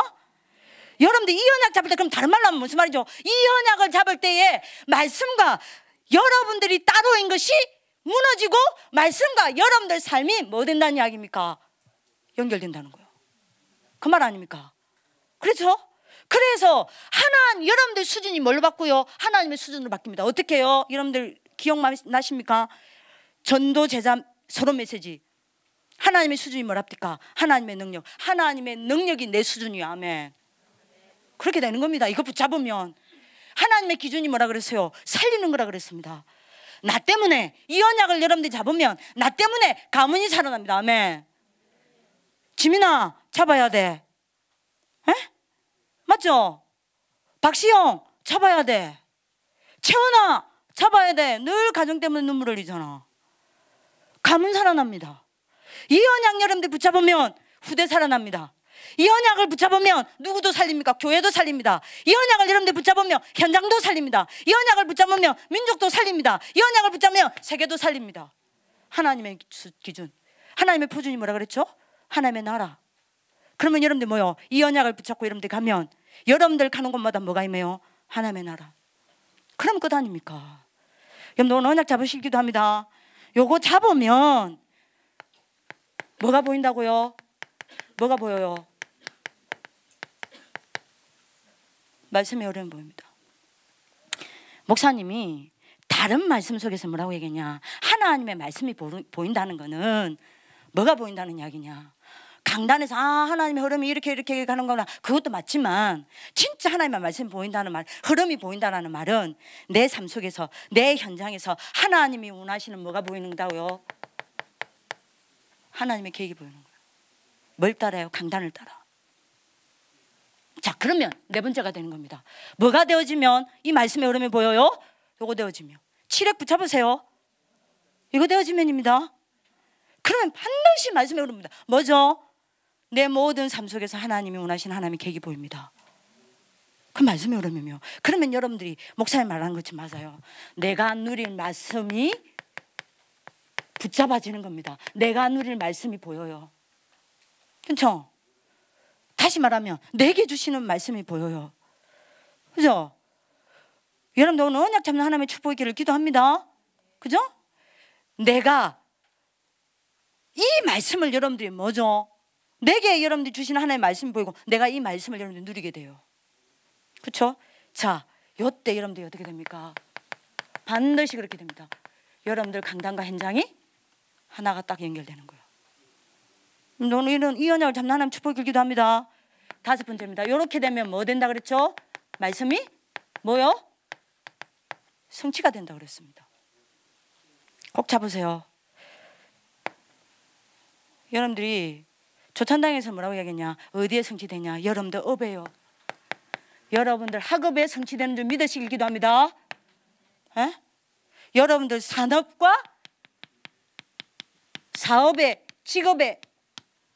여러분들 이 언약 잡을 때 그럼 다른 말로 하면 무슨 말이죠? 이 언약을 잡을 때에 말씀과 여러분들이 따로인 것이 무너지고 말씀과 여러분들 삶이 뭐 된다는 이야기입니까? 연결된다는 거예요. 그 말 아닙니까? 그렇죠? 그래서 여러분들 수준이 뭘로 바꾸요? 하나님의 수준으로 바뀝니다. 어떻게 해요? 여러분들 기억나십니까? 전도 제자 서로 메시지. 하나님의 수준이 뭐랍니까? 하나님의 능력. 하나님의 능력이 내 수준이야. 아멘. 그렇게 되는 겁니다. 이거 붙잡으면 하나님의 기준이 뭐라 그랬어요? 살리는 거라 그랬습니다. 나 때문에 이 언약을 여러분들이 잡으면 나 때문에 가문이 살아납니다. 아멘. 지민아 잡아야 돼. 에? 맞죠? 박시영 잡아야 돼. 채원아 잡아야 돼. 늘 가정 때문에 눈물 흘리잖아. 가문 살아납니다. 이 언약 여러분들 붙잡으면 후대 살아납니다. 이 언약을 붙잡으면 누구도 살립니까? 교회도 살립니다. 이 언약을 여러분들 붙잡으면 현장도 살립니다. 이 언약을 붙잡으면 민족도 살립니다. 이 언약을 붙잡으면 세계도 살립니다. 하나님의 기준, 하나님의 표준이 뭐라 그랬죠? 하나님의 나라. 그러면 여러분들 뭐요? 이 언약을 붙잡고 여러분들 가면 여러분들 가는 곳마다 뭐가 있네요? 하나님의 나라. 그럼 끝 아닙니까? 여러분들 오늘 언약 잡으시기도 합니다. 요거 잡으면 뭐가 보인다고요? 뭐가 보여요? 말씀이 어려운 보입니다. 목사님이 다른 말씀 속에서 뭐라고 얘기했냐? 하나님의 말씀이 보인다는 거는 뭐가 보인다는 이야기냐? 강단에서 하나님의 흐름이 이렇게 가는 거나 그것도 맞지만 진짜 하나님의 말씀이 보인다는 말, 흐름이 보인다는 말은 내 삶 속에서 내 현장에서 하나님이 원하시는 뭐가 보이는다고요? 하나님의 계획이 보이는 거예요. 뭘 따라요? 강단을 따라. 자, 그러면 네 번째가 되는 겁니다. 뭐가 되어지면 이 말씀의 흐름이 보여요? 요거 되어지면. 칠흑 붙여보세요. 이거 되어지면입니다. 그러면 반드시 말씀의 흐름입니다. 뭐죠? 내 모든 삶 속에서 하나님이 원하시는 하나님의 계획이 보입니다. 그 말씀의 흐름이며. 그러면 여러분들이 목사님 말하는 것이 맞아요. 내가 누릴 말씀이 붙잡아지는 겁니다. 내가 누릴 말씀이 보여요. 그렇죠? 다시 말하면 내게 주시는 말씀이 보여요. 그죠? 여러분들 오늘 언약 잡는 하나님의 축복의 길을 기도합니다. 그죠? 내가 이 말씀을 여러분들이 뭐죠? 내게 여러분들이 주시는 하나님의 말씀이 보이고 내가 이 말씀을 여러분들이 누리게 돼요. 그렇죠? 자, 요때 여러분들이 어떻게 됩니까? 반드시 그렇게 됩니다. 여러분들 강단과 현장이 하나가 딱 연결되는 거예요. 오늘 이 언약을 잡는 하나님 축복을 길기도 합니다. 다섯 번째입니다. 이렇게 되면 뭐 된다 그랬죠? 말씀이 뭐요? 성취가 된다 그랬습니다. 꼭 잡으세요. 여러분들이 조찬당에서 뭐라고 얘기했냐? 어디에 성취되냐? 여러분들 업에요. 여러분들 학업에 성취되는 줄 믿으시길 기도합니다. 에? 여러분들 산업과 사업에, 직업에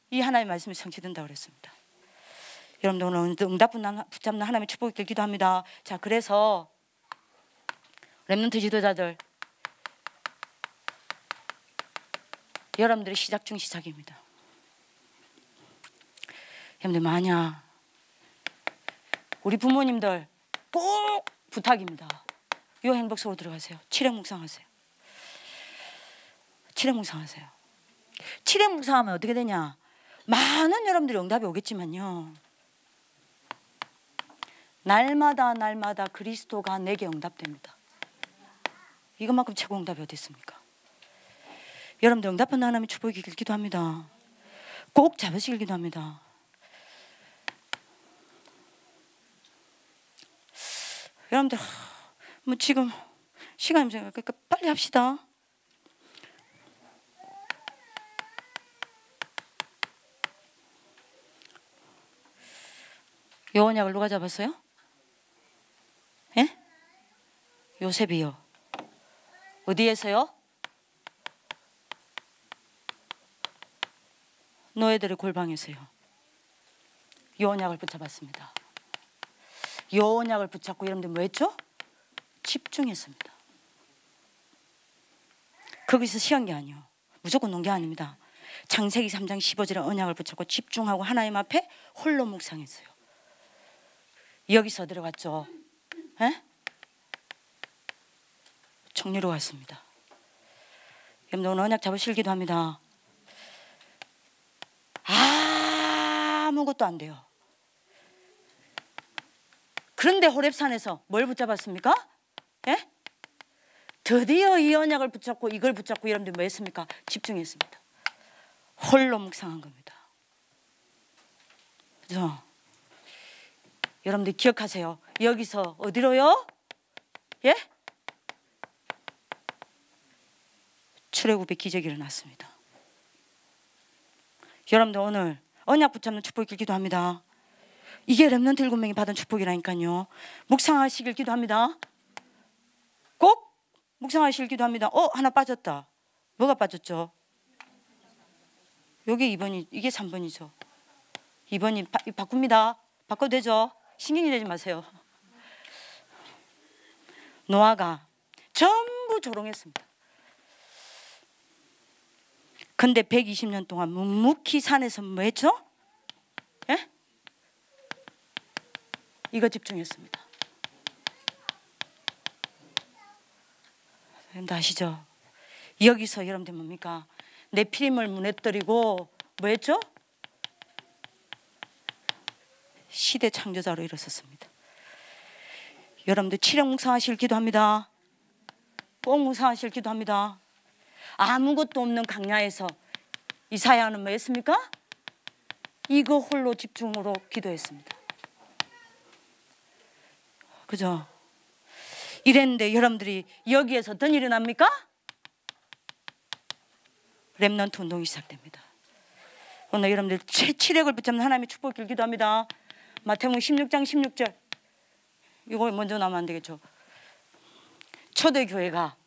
이 하나님의 말씀이 성취된다고 그랬습니다. 여러분들 오늘 응답 붙잡는 하나님의 축복을 기도합니다. 자, 그래서 렘넌트 지도자들, 여러분들의 시작 중 시작입니다. 여러분들 만약 우리 부모님들 꼭 부탁입니다. 이 행복 속으로 들어가세요. 칠흑 묵상하세요. 칠흑 묵상하세요. 칠흑 묵상하면 어떻게 되냐? 많은 여러분들이 응답이 오겠지만요, 날마다 그리스도가 내게 응답됩니다. 이것만큼 최고 응답이 어디 있습니까? 여러분들 응답받는 하나님의 축복이 있길 기도합니다. 꼭 잡으시길 기도합니다. 여러분들 뭐 지금 시간이 없으니까 빨리 합시다. 요 언약을 누가 잡았어요? 예? 요셉이요. 어디에서요? 노예들의 골방에서요. 요 언약을 붙잡았습니다. 요 언약을 붙잡고 여러분들 뭐 했죠? 집중했습니다. 거기서 쉬운 게 아니에요. 무조건 놓은 게 아닙니다. 창세기 3장 15절에 언약을 붙잡고 집중하고 하나님 앞에 홀로 묵상했어요. 여기서 들어갔죠. 에? 정리로 왔습니다. 여러분 오늘 언약 잡으실 기도합니다. 아무것도 안 돼요. 그런데 호렙산에서 뭘 붙잡았습니까? 예? 드디어 이 언약을 붙잡고 이걸 붙잡고 여러분들 뭐 했습니까? 집중했습니다. 홀로 묵상한 겁니다. 그죠? 여러분들 기억하세요. 여기서 어디로요? 예? 출애굽의 기적이 일어났습니다. 여러분들 오늘 언약 붙잡는 축복을 기도합니다. 이게 렘넌트 7명이 받은 축복이라니까요. 묵상하시길 기도합니다. 꼭 묵상하시길 기도합니다. 하나 빠졌다. 뭐가 빠졌죠? 여기 2번이, 이게 3번이죠. 2번이 바꿉니다. 바꿔도 되죠? 신경이 되지 마세요. 노아가 전부 조롱했습니다. 근데 120년 동안 묵묵히 산에서 뭐 했죠? 예? 이거 집중했습니다. 여러분들 아시죠? 여기서 여러분들 뭡니까? 네피림을 무너뜨리고 뭐 했죠? 시대 창조자로 일어섰습니다. 여러분들 치령 묵상하실 기도합니다. 꼭 묵상하실 기도합니다. 아무것도 없는 강야에서 이사야는 뭐 했습니까? 이거 홀로 집중으로 기도했습니다. 그죠? 이랬는데 여러분들이 여기에서 어떤 일이 납니까? 렘넌트 운동이 시작됩니다. 오늘 여러분들 치력을 붙잡는 하나님의 축복을 기도합니다. 마태복음 16장 16절 이거 먼저 나오면 안 되겠죠? 초대교회가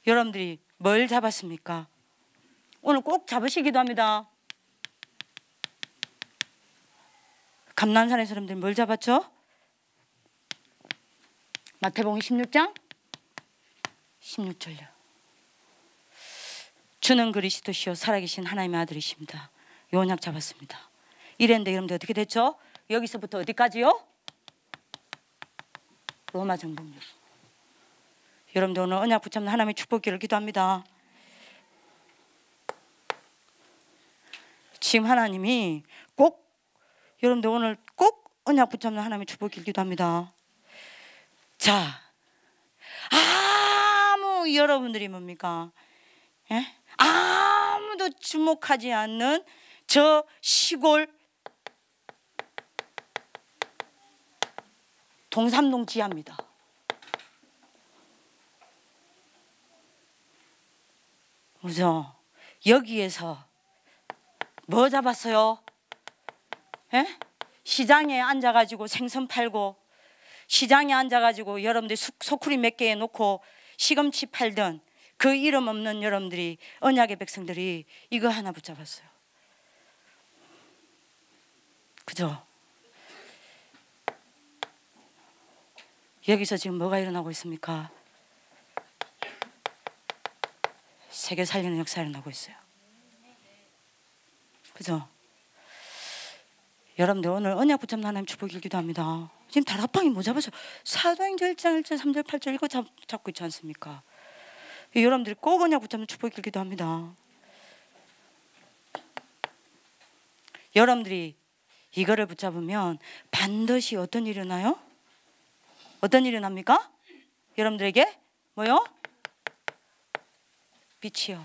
여러분들이 뭘 잡았습니까? 오늘 꼭 잡으시기도 합니다. 감난산의 사람들이 뭘 잡았죠? 마태복음 16장 16절요. 주는 그리스도시요 살아계신 하나님의 아들이십니다. 요 언약 잡았습니다. 이랬는데 여러분들 어떻게 됐죠? 여기서부터 어디까지요? 로마 정복력. 여러분들 오늘 언약 붙잡는 하나님의 축복기를 기도합니다. 지금 하나님이 꼭 여러분들 오늘 꼭 언약 붙잡는 하나님의 축복기를 기도합니다. 자, 아무 여러분들이 뭡니까? 예? 아무도 주목하지 않는 저 시골 동삼동 지하입니다. 그죠? 여기에서 뭐 잡았어요? 예? 시장에 앉아가지고 생선 팔고 시장에 앉아가지고 여러분들이 소쿠리 몇 개에 놓고 시금치 팔던 그 이름 없는 여러분들이 언약의 백성들이 이거 하나 붙잡았어요. 그죠? 여기서 지금 뭐가 일어나고 있습니까? 세계 살리는 역사가 일어나고 있어요. 그죠? 여러분들 오늘 언약 붙잡는 하나님 축복을 기도합니다. 지금 다락방이 뭐 잡았어요? 사도행전 1장 1절 3절 8절 이거 잡고 있지 않습니까? 여러분들이 꼭 언약 붙잡는 축복을 기도합니다. 여러분들이 이거를 붙잡으면 반드시 어떤 일이 일어나요? 어떤 일이 납니까? 여러분들에게 뭐요? 빛이요.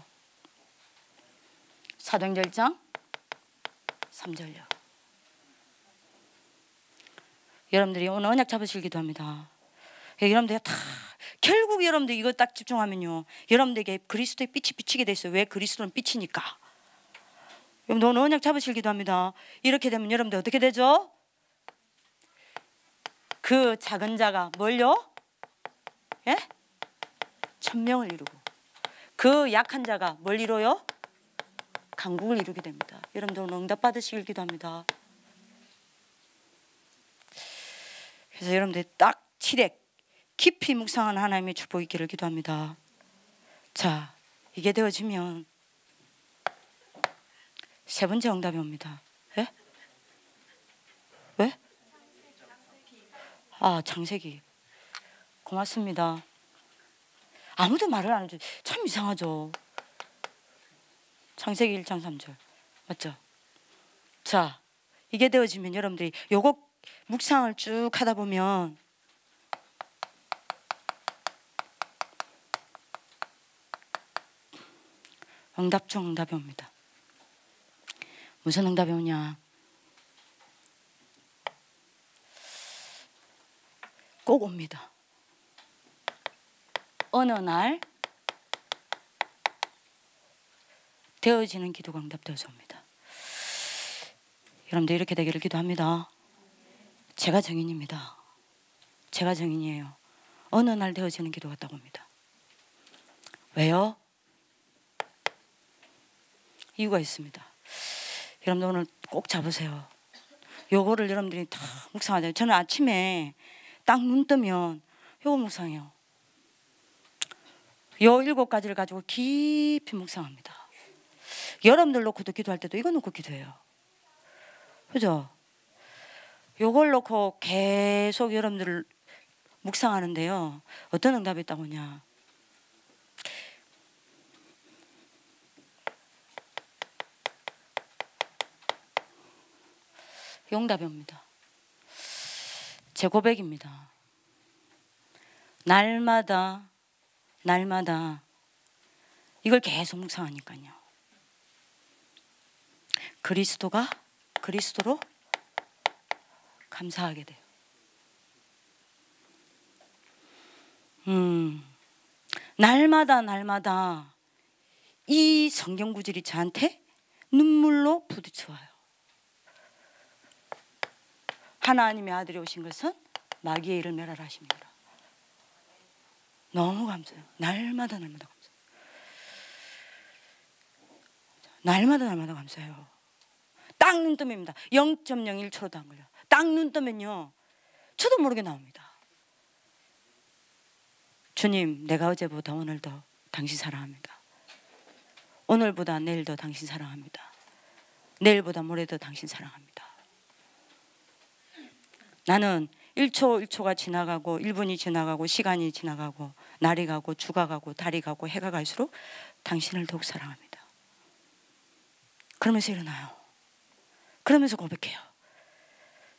사도행전 1장 3절요. 여러분들이 오늘 언약 잡으실 기도합니다. 여러분들이 다 결국 여러분들 이거 딱 집중하면요, 여러분들에게 그리스도의 빛이 비치게 됐어요. 왜? 그리스도는 빛이니까. 여러분들 오늘 언약 잡으실 기도합니다. 이렇게 되면 여러분들 어떻게 되죠? 그 작은 자가 뭘요? 예? 천명을 이루고 그 약한 자가 뭘 이뤄요? 강국을 이루게 됩니다. 여러분들 오늘 응답 받으시길 기도합니다. 그래서 여러분들 딱 7핵 깊이 묵상하는 하나님의 축복이 있기를 기도합니다. 자, 이게 되어지면 세 번째 응답이 옵니다. 예? 왜? 아, 창세기. 고맙습니다. 아무도 말을 안 해줘. 참 이상하죠. 창세기 1장 3절 맞죠? 자, 이게 되어지면 여러분들이 요거 묵상을 쭉 하다 보면 응답 중 응답이 옵니다. 무슨 응답이 오냐? 꼭 옵니다. 어느 날 되어지는 기도가 응답되어서 옵니다. 여러분들 이렇게 되기를 기도합니다. 제가 증인입니다. 제가 증인이에요. 어느 날 되어지는 기도가 왔다고 합니다. 왜요? 이유가 있습니다. 여러분들 오늘 꼭 잡으세요. 요거를 여러분들이 다 묵상하세요. 저는 아침에 딱 눈 뜨면 요거 묵상해요. 요 7가지를 가지고 깊이 묵상합니다. 여러분들 놓고도 기도할 때도 이거 놓고 기도해요. 그죠? 요걸 놓고 계속 여러분들 묵상하는데요. 어떤 응답이 있다고 하냐. 응답이 옵니다. 제 고백입니다. 날마다 이걸 계속 묵상하니까요. 그리스도로 감사하게 돼요. 날마다 이 성경 구절이 저한테 눈물로 부딪혀와요. 하나님의 아들이 오신 것은 마귀의 일을 멸하라 하십니다. 너무 감사해요. 날마다 감사해요. 날마다 감사해요. 딱 눈 뜸입니다. 0.01초도 안 걸려요. 딱 눈 뜨면요, 저도 모르게 나옵니다. 주님, 내가 어제보다 오늘 더 당신 사랑합니다. 오늘보다 내일 더 당신 사랑합니다. 내일보다 모레 더 당신 사랑합니다. 나는 1초가 지나가고 1분이 지나가고 시간이 지나가고 날이 가고 주가 가고 달이 가고 해가 갈수록 당신을 더욱 사랑합니다. 그러면서 일어나요. 그러면서 고백해요.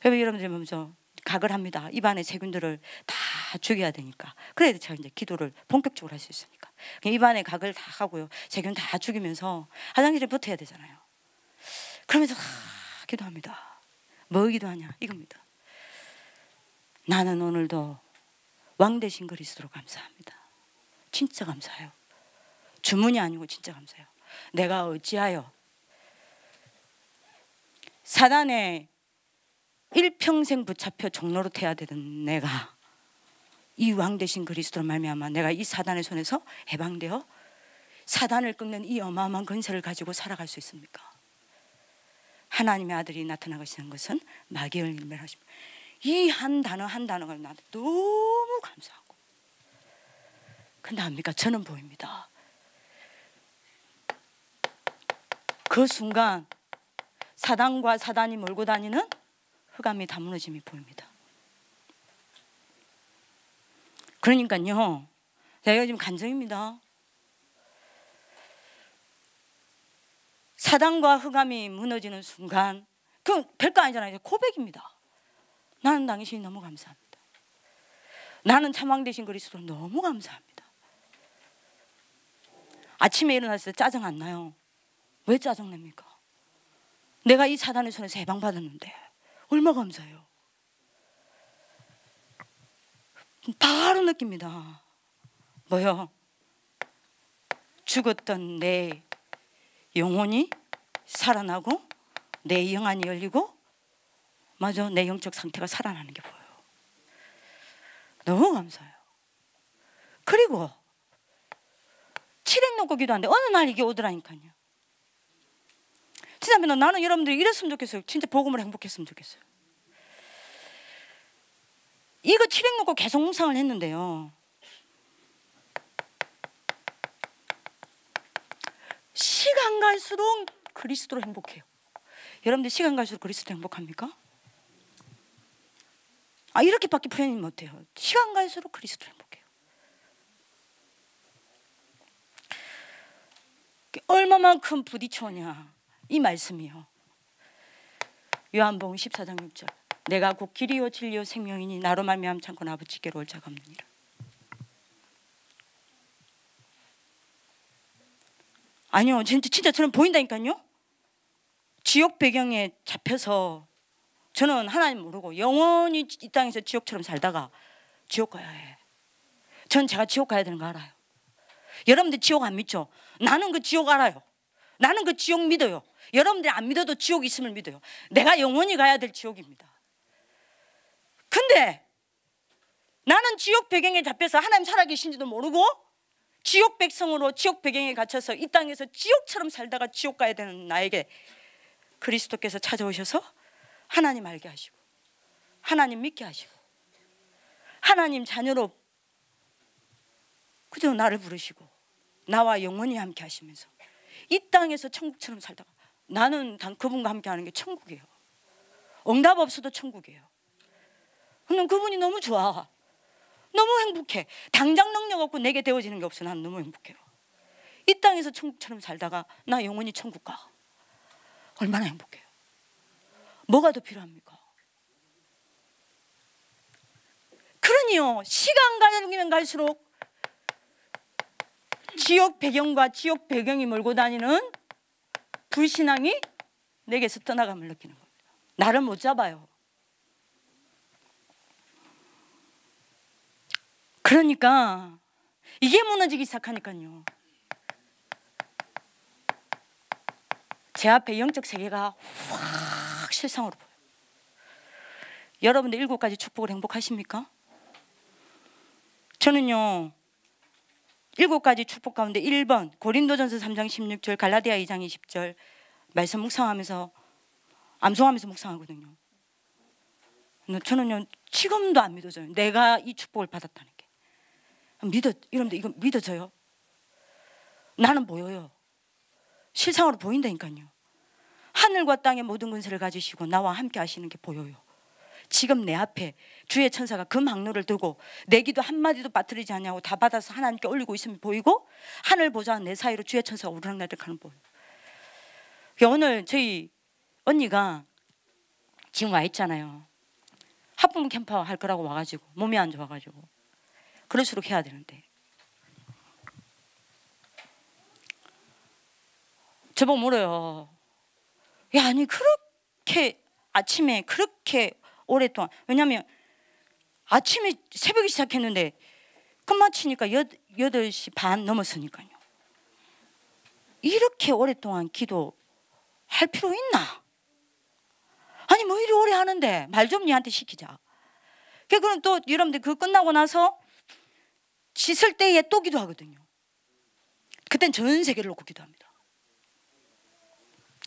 여러분들이 먼저 각을 합니다. 입안의 세균들을 다 죽여야 되니까. 그래야 제가 이제 기도를 본격적으로 할 수 있으니까. 입안의 각을 다 하고요. 세균 다 죽이면서 화장실에 붙어야 되잖아요. 그러면서 기도합니다. 뭐 기도하냐? 이겁니다. 나는 오늘도 왕 되신 그리스도로 감사합니다. 진짜 감사해요. 주문이 아니고 진짜 감사해요. 내가 어찌하여 사단에 일평생 붙잡혀 종노릇 해야 되던 내가 이 왕 되신 그리스도로 말미암아 내가 이 사단의 손에서 해방되어 사단을 꺾는 이 어마어마한 권세를 가지고 살아갈 수 있습니까? 하나님의 아들이 나타나시는 것은 마귀를 멸하십니다. 이 한 단어가 나한테 너무 감사하고. 근데 압니까? 저는 보입니다. 그 순간 사단과 사단이 몰고 다니는 흑암이 다 무너짐이 보입니다. 그러니까요, 제가 지금 간증입니다. 사단과 흑암이 무너지는 순간, 그 별거 아니잖아요. 고백입니다. 나는 당신이 너무 감사합니다. 나는 참왕 되신 그리스도 너무 감사합니다. 아침에 일어났을 때 짜증 안 나요. 왜 짜증 냅니까? 내가 이 사단의 손에서 해방받았는데 얼마나 감사해요. 바로 느낍니다. 뭐요? 죽었던 내 영혼이 살아나고 내 영안이 열리고, 맞아, 내 영적 상태가 살아나는 게 보여요. 너무 감사해요. 그리고 칠흑 놓고 기도하는데 어느 날 이게 오더라니까요. 진짜 나는 여러분들이 이랬으면 좋겠어요. 진짜 복음으로 행복했으면 좋겠어요. 이거 칠흑 놓고 계속 묵상을 했는데요, 시간 갈수록 그리스도로 행복해요. 여러분들 시간 갈수록 그리스도로 행복합니까? 이렇게밖에 표현이 못해요. 시간 갈수록 그리스도로 행복해요. 얼마만큼 부딪혀오냐 이 말씀이요. 요한복음 14장 6절. 내가 곧 길이요 진리요 생명이니 나로 말미암아 참고 아버지께로 올 자가 없느니라. 아니요, 진짜 저는 보인다니까요. 지옥 배경에 잡혀서 저는 하나님 모르고 영원히 이 땅에서 지옥처럼 살다가 지옥 가야 해. 전 제가 지옥 가야 되는 거 알아요. 여러분들 지옥 안 믿죠? 나는 그 지옥 알아요. 나는 그 지옥 믿어요. 여러분들이 안 믿어도 지옥 있음을 믿어요. 내가 영원히 가야 될 지옥입니다. 근데 나는 지옥 배경에 잡혀서 하나님 살아계신지도 모르고 지옥 백성으로 지옥 배경에 갇혀서 이 땅에서 지옥처럼 살다가 지옥 가야 되는 나에게 그리스도께서 찾아오셔서 하나님 알게 하시고 하나님 믿게 하시고 하나님 자녀로 그저 나를 부르시고 나와 영원히 함께 하시면서 이 땅에서 천국처럼 살다가 나는 그분과 함께 하는 게 천국이에요. 응답 없어도 천국이에요. 근데 그분이 너무 좋아. 너무 행복해. 당장 능력 없고 내게 되어지는 게 없어. 난 너무 행복해요. 이 땅에서 천국처럼 살다가 나 영원히 천국 가. 얼마나 행복해요. 뭐가 더 필요합니까? 그러니요, 시간 가면 갈수록 지옥 배경과 지옥 배경이 몰고 다니는 불신앙이 내게서 떠나감을 느끼는 겁니다. 나를 못 잡아요. 그러니까 이게 무너지기 시작하니까요, 제 앞에 영적 세계가 확 실상으로 보여요. 여러분들 7가지 축복을 행복하십니까? 저는요 7가지 축복 가운데 1번 고린도전서 3장 16절 갈라디아 2장 20절 말씀 묵상하면서 암송하면서 묵상하거든요. 저는요 지금도 안 믿어져요. 내가 이 축복을 받았다는 게. 여러분들 이거 믿어져요? 나는 보여요. 실상으로 보인다니까요. 하늘과 땅의 모든 근세를 가지시고 나와 함께 하시는 게 보여요. 지금 내 앞에 주의 천사가 그 망노를 들고 내 기도 한마디도 빠뜨리지 않냐고 다 받아서 하나님께 올리고 있으면 보이고, 하늘 보좌와 내 사이로 주의 천사가 우르락내리락하는 보여요. 오늘 저희 언니가 지금 와 있잖아요. 학부모 캠프 할 거라고 와가지고 몸이 안 좋아가지고. 그럴수록 해야 되는데 저보고 물어요. 야, 아니 그렇게 아침에 그렇게 오랫동안, 왜냐면 아침에 새벽에 시작했는데 끝마치니까 8시 반 넘었으니까요. 이렇게 오랫동안 기도할 필요 있나? 아니 뭐 이리 오래 하는데 말 좀 니한테 시키자. 그럼 또 여러분들 그거 끝나고 나서 씻을 때에 또 기도하거든요. 그땐 전 세계를 놓고 기도합니다.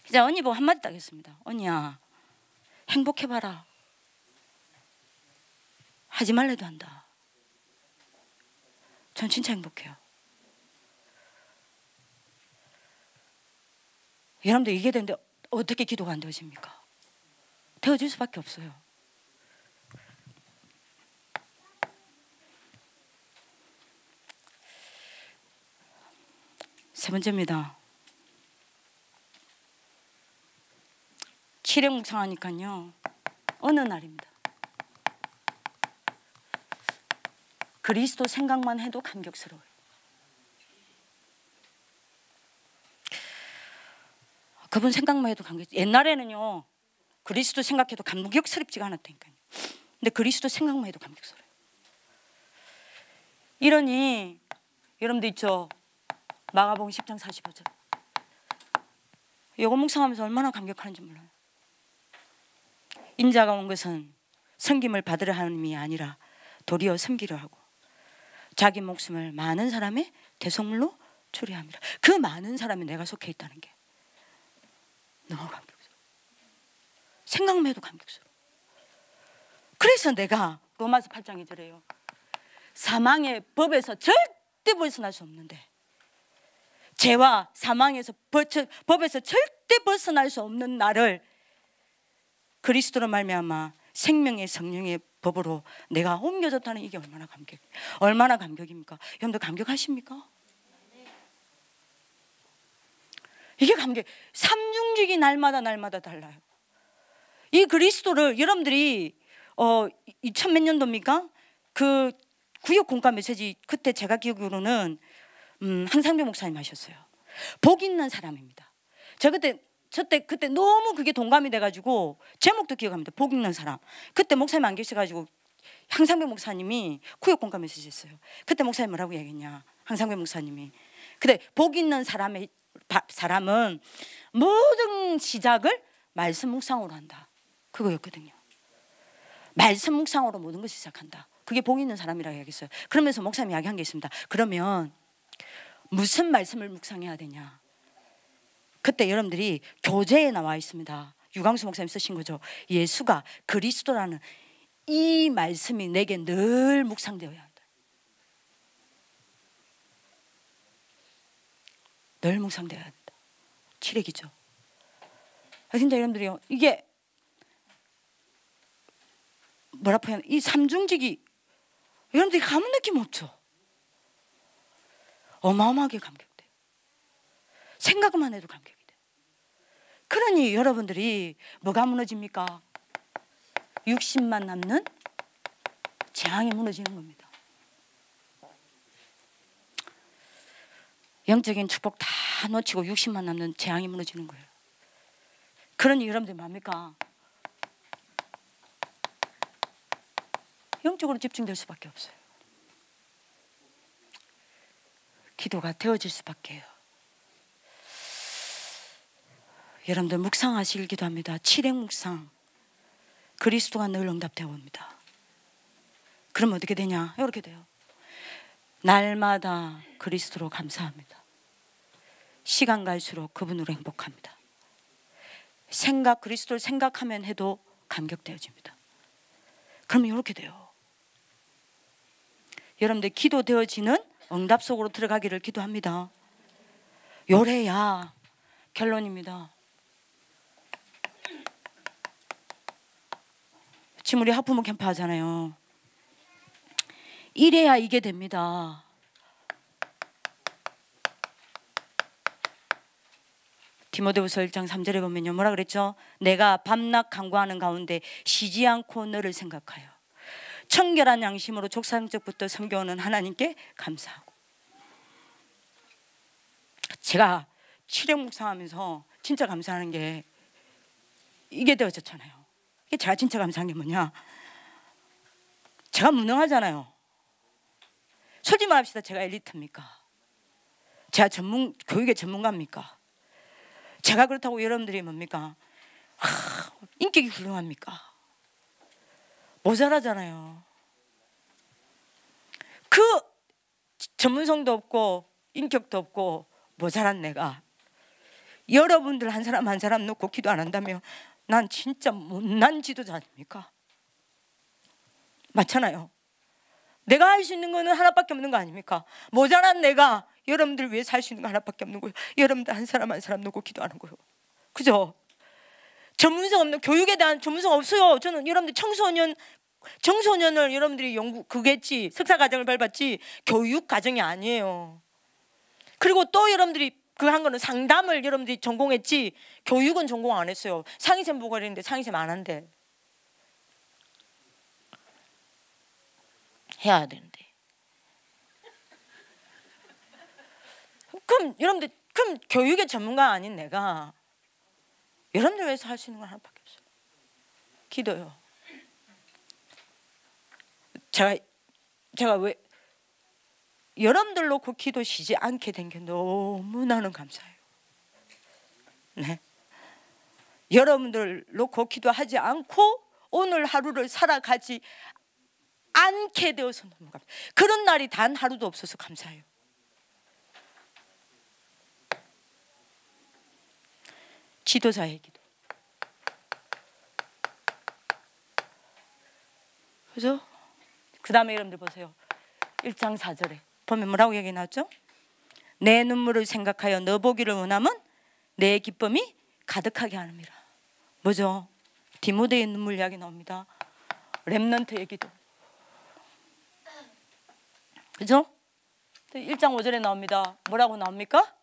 이제 언니 보고 한마디 따겠습니다. 언니야, 행복해봐라. 하지 말래도 한다. 전 진짜 행복해요. 여러분들 이게 되는데 어떻게 기도가 안 되어집니까? 되어질 수밖에 없어요. 세 번째입니다. 칠행 묵상하니까요, 어느 날입니다. 그리스도 생각만 해도 감격스러워요. 그분 생각만 해도 감격스러워요. 옛날에는요 그리스도 생각해도 감격스럽지가 않았다니까요. 근데 그리스도 생각만 해도 감격스러워요. 이러니 여러분들 있죠, 마가복음 10장 45절. 이거 묵상하면서 얼마나 감격하는지 몰라요. 인자가 온 것은 섬김을 받으려 함이 아니라 도리어 섬기려 하고 자기 목숨을 많은 사람의 대속물로 주려 함이라. 그 많은 사람이 내가 속해 있다는 게 너무 감격스러워. 생각만 해도 감격스러워. 그래서 내가 로마서 8장 2절에요, 사망의 법에서 절대 벗어날 수 없는데, 죄와 사망에서 법에서 절대 벗어날 수 없는 나를 그리스도로 말미암아 생명의 성령의 법으로 내가 옮겨졌다는 이게 얼마나 감격입니까? 여러분들 감격하십니까? 이게 감격. 삼중직이 날마다 달라요. 이 그리스도를 여러분들이 2000 몇 년도입니까? 그 구역 공감 메시지 그때 제가 기억으로는 한상병 목사님 하셨어요. 복 있는 사람입니다. 제가 그때 너무 그게 동감이 돼가지고 제목도 기억합니다. 복 있는 사람. 그때 목사님 안 계셔가지고 항상병 목사님이 구역 공감 메시지 했어요. 그때 목사님 뭐라고 얘기했냐, 항상병 목사님이. 근데 복 있는 사람의 사람은 모든 시작을 말씀 묵상으로 한다. 그거였거든요. 말씀 묵상으로 모든 것을 시작한다. 그게 복 있는 사람이라고 이야기했어요. 그러면서 목사님이 이야기한 게 있습니다. 그러면 무슨 말씀을 묵상해야 되냐? 그때 여러분들이 교재에 나와 있습니다. 유광수 목사님 쓰신 거죠. 예수가 그리스도라는 이 말씀이 내게 늘 묵상되어야 한다. 늘 묵상되어야 한다. 치레기죠. 진짜 여러분들이요, 이게 뭐라 표현? 이 삼중직이 여러분들이 가문 느낌 없죠? 어마어마하게 감격돼요. 생각만 해도 감격이 돼요. 그러니 여러분들이 뭐가 무너집니까? 육신만 남는 재앙이 무너지는 겁니다. 영적인 축복 다 놓치고 육신만 남는 재앙이 무너지는 거예요. 그러니 여러분들이 뭡니까? 영적으로 집중될 수밖에 없어요. 기도가 되어질 수밖에 해요. 여러분들 묵상하시길 기도합니다. 칠행 묵상. 그리스도가 늘 응답되어 옵니다. 그럼 어떻게 되냐? 이렇게 돼요. 날마다 그리스도로 감사합니다. 시간 갈수록 그분으로 행복합니다. 그리스도를 생각하면 해도 감격되어집니다. 그러면 이렇게 돼요. 여러분들 기도되어지는 응답 속으로 들어가기를 기도합니다. 요래야 결론입니다. 지금 우리 하프문 캠프 하잖아요. 이래야 이게 됩니다. 디모데후서 1장 3절에 보면요, 뭐라 그랬죠? 내가 밤낮 간구하는 가운데 쉬지 않고 너를 생각하여 청결한 양심으로 족상적부터 섬겨오는 하나님께 감사하고. 제가 칠행 묵상하면서 진짜 감사하는 게 이게 되어졌잖아요. 이게 제가 진짜 감사한 게 뭐냐? 제가 무능하잖아요. 솔직히 말합시다. 제가 엘리트입니까? 제가 교육의 전문가입니까? 제가 그렇다고 여러분들이 뭡니까? 인격이 훌륭합니까? 모자라잖아요. 그 전문성도 없고 인격도 없고 모자란 내가 여러분들 한 사람 한 사람 놓고 기도 안 한다면 난 진짜 못난 지도자 아닙니까? 맞잖아요. 내가 할 수 있는 거는 하나밖에 없는 거 아닙니까? 모자란 내가 여러분들 위해 살 수 있는 거 하나밖에 없는 거예요. 여러분들 한 사람 한 사람 놓고 기도하는 거예요. 그죠? 전문성 없는, 교육에 대한 전문성 없어요. 저는 여러분들 청소년을 여러분들이 그겠지, 석사 과정을 밟았지 교육 과정이 아니에요. 그리고 또 여러분들이 그 한 거는 상담을 여러분들이 전공했지 교육은 전공 안 했어요. 상위쌤 보고 그랬는데 상위쌤 안 한대. 해야 되는데. 그럼 여러분들, 그럼 교육의 전문가 아닌 내가 여러분들 위해서 할 수 있는 건 하나밖에 없어요. 기도요. 제가 왜 여러분들 놓고 기도 쉬지 않게 된 게 너무 나는 감사해요. 네. 여러분들 놓고 기도하지 않고 오늘 하루를 살아가지 않게 되어서 너무 감사해요. 그런 날이 단 하루도 없어서 감사해요. 지도자의 기도. 그죠? 그 다음에 여러분들 보세요. 1장 4절에 보면 뭐라고 얘기 나왔죠? 내 눈물을 생각하여 너 보기를 원하면 내 기쁨이 가득하게 하느니라. 뭐죠? 디모데의 눈물 이야기 나옵니다. 렘넌트의 기도. 그죠? 1장 5절에 나옵니다. 뭐라고 나옵니까?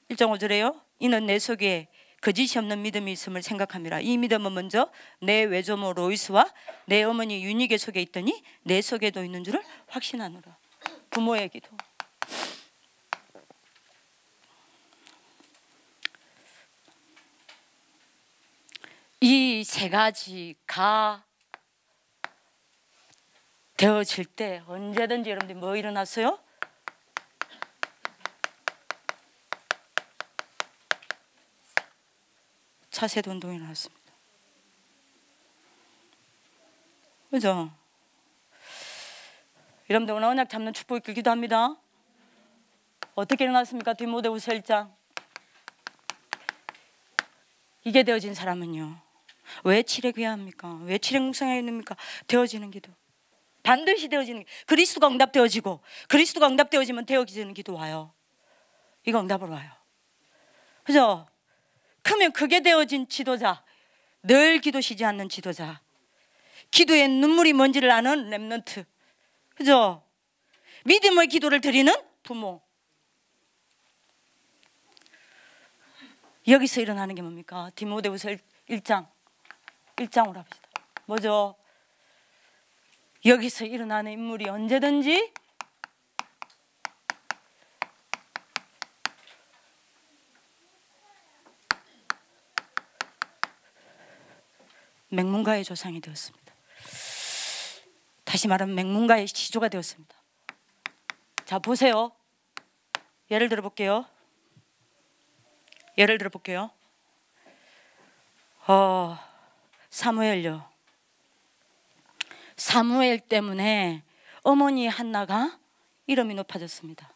1장 5절에요. 이는 내 속에 거짓이 없는 믿음이 있음을 생각함이라. 이 믿음은 먼저 내 외조모 로이스와 내 어머니 유니게 속에 있더니 내 속에도 있는 줄을 확신하노라. 부모의 기도. 이 세 가지가 되어질 때 언제든지 여러분들이 뭐 일어났어요? 차세대 운동이 나왔습니다. 그죠? 여러분들 오늘 언약 잡는 축복 있길 기도합니다. 어떻게 일어났습니까? 디모데후서 1장. 이게 되어진 사람은요, 왜 칠흑해야 합니까? 왜 칠흑 묵상해야 됩니까? 되어지는 기도. 반드시 되어지는 기도. 그리스도가 응답되어지고, 그리스도가 응답되어지면 되어지는 기도 와요. 이거 응답으로 와요. 그죠? 그러면 그게 되어진 지도자, 늘 기도 쉬지 않는 지도자, 기도에 눈물이 뭔지를 아는 렘넌트, 그죠? 믿음의 기도를 드리는 부모. 여기서 일어나는 게 뭡니까? 디모데후서 1장으로 합시다. 뭐죠? 여기서 일어나는 인물이 언제든지 맹문가의 조상이 되었습니다. 다시 말하면 맹문가의 시조가 되었습니다. 자, 보세요. 예를 들어 볼게요. 사무엘요. 사무엘 때문에 어머니 한나가 이름이 높아졌습니다.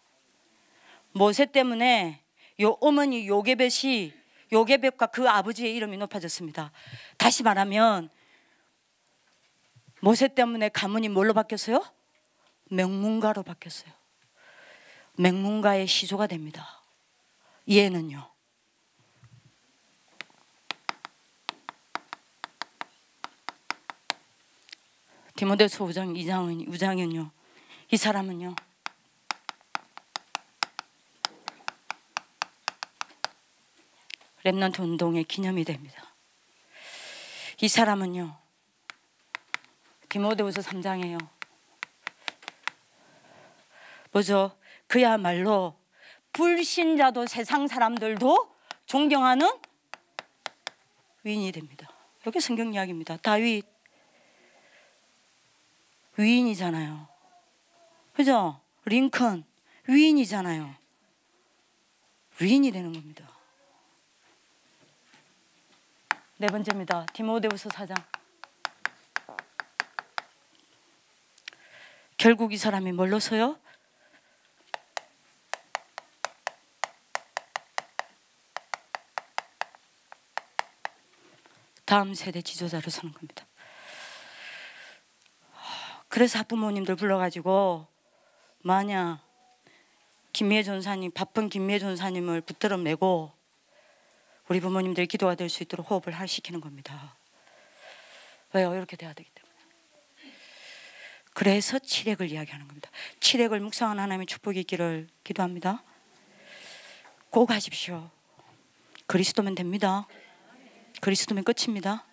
모세 때문에 요 어머니 요게벳과 그 아버지의 이름이 높아졌습니다. 다시 말하면 모세 때문에 가문이 뭘로 바뀌었어요? 맹문가로 바뀌었어요. 맹문가의 시조가 됩니다. 얘는요, 디모데후서 5장 2장은요, 이 사람은요, 렘넌트 운동의 기념이 됩니다. 이 사람은요, 디모데후서 3장이에요. 뭐죠? 그야말로 불신자도 세상 사람들도 존경하는 위인이 됩니다. 여기 성경 이야기입니다. 다윗 위인이잖아요. 그죠? 링컨 위인이잖아요. 위인이 되는 겁니다. 네 번째입니다. 디모데후서 4장. 결국 이 사람이 뭘로서요? 다음 세대 지도자로 서는 겁니다. 그래서 학부모님들 불러가지고 만약 김미애 전사님, 바쁜 김미애 전사님을 붙들어 매고 우리 부모님들이 기도가 될 수 있도록 호흡을 시키는 겁니다. 왜요? 이렇게 돼야 되기 때문에. 그래서 칠흑을 이야기하는 겁니다. 칠흑을 묵상하는 하나님의 축복이 있기를 기도합니다. 꼭 하십시오. 그리스도면 됩니다. 그리스도면 끝입니다.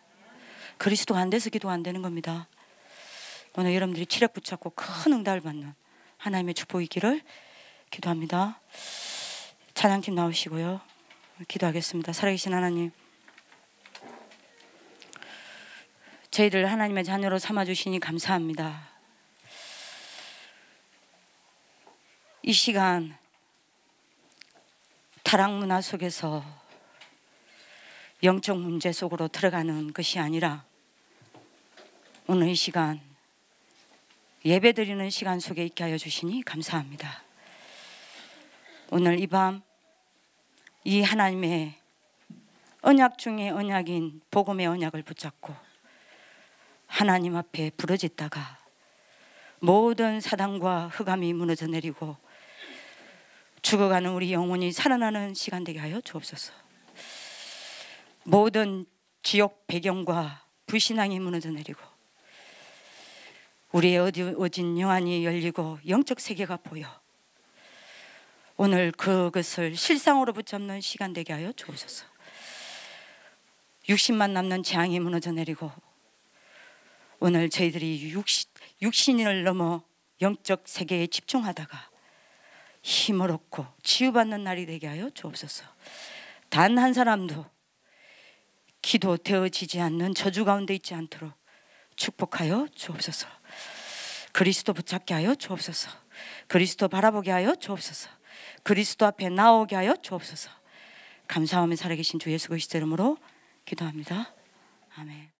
그리스도가 안 돼서 기도가 안 되는 겁니다. 오늘 여러분들이 칠흑 붙잡고 큰 응답을 받는 하나님의 축복이 있기를 기도합니다. 찬양팀 나오시고요. 기도하겠습니다. 살아계신 하나님, 저희들 하나님의 자녀로 삼아주시니 감사합니다. 이 시간 타락 문화 속에서 영적 문제 속으로 들어가는 것이 아니라 오늘 이 시간 예배드리는 시간 속에 있게 하여 주시니 감사합니다. 오늘 이 밤 이 하나님의 언약 중에 언약인 복음의 언약을 붙잡고 하나님 앞에 부르짖다가 모든 사단과 흑암이 무너져 내리고 죽어가는 우리 영혼이 살아나는 시간 되게 하여 주옵소서. 모든 지옥 배경과 불신앙이 무너져 내리고 우리의 어진 영안이 열리고 영적 세계가 보여 오늘 그것을 실상으로 붙잡는 시간 되게 하여 주옵소서. 육신만 남는 재앙이 무너져 내리고 오늘 저희들이 육신을 넘어 영적 세계에 집중하다가 힘을 얻고 치유받는 날이 되게 하여 주옵소서. 단 한 사람도 기도되어지지 않는 저주 가운데 있지 않도록 축복하여 주옵소서. 그리스도 붙잡게 하여 주옵소서. 그리스도 바라보게 하여 주옵소서. 그리스도 앞에 나오게 하여 주옵소서. 감사하며 살아계신 주 예수 그리스도 이름으로 기도합니다. 아멘.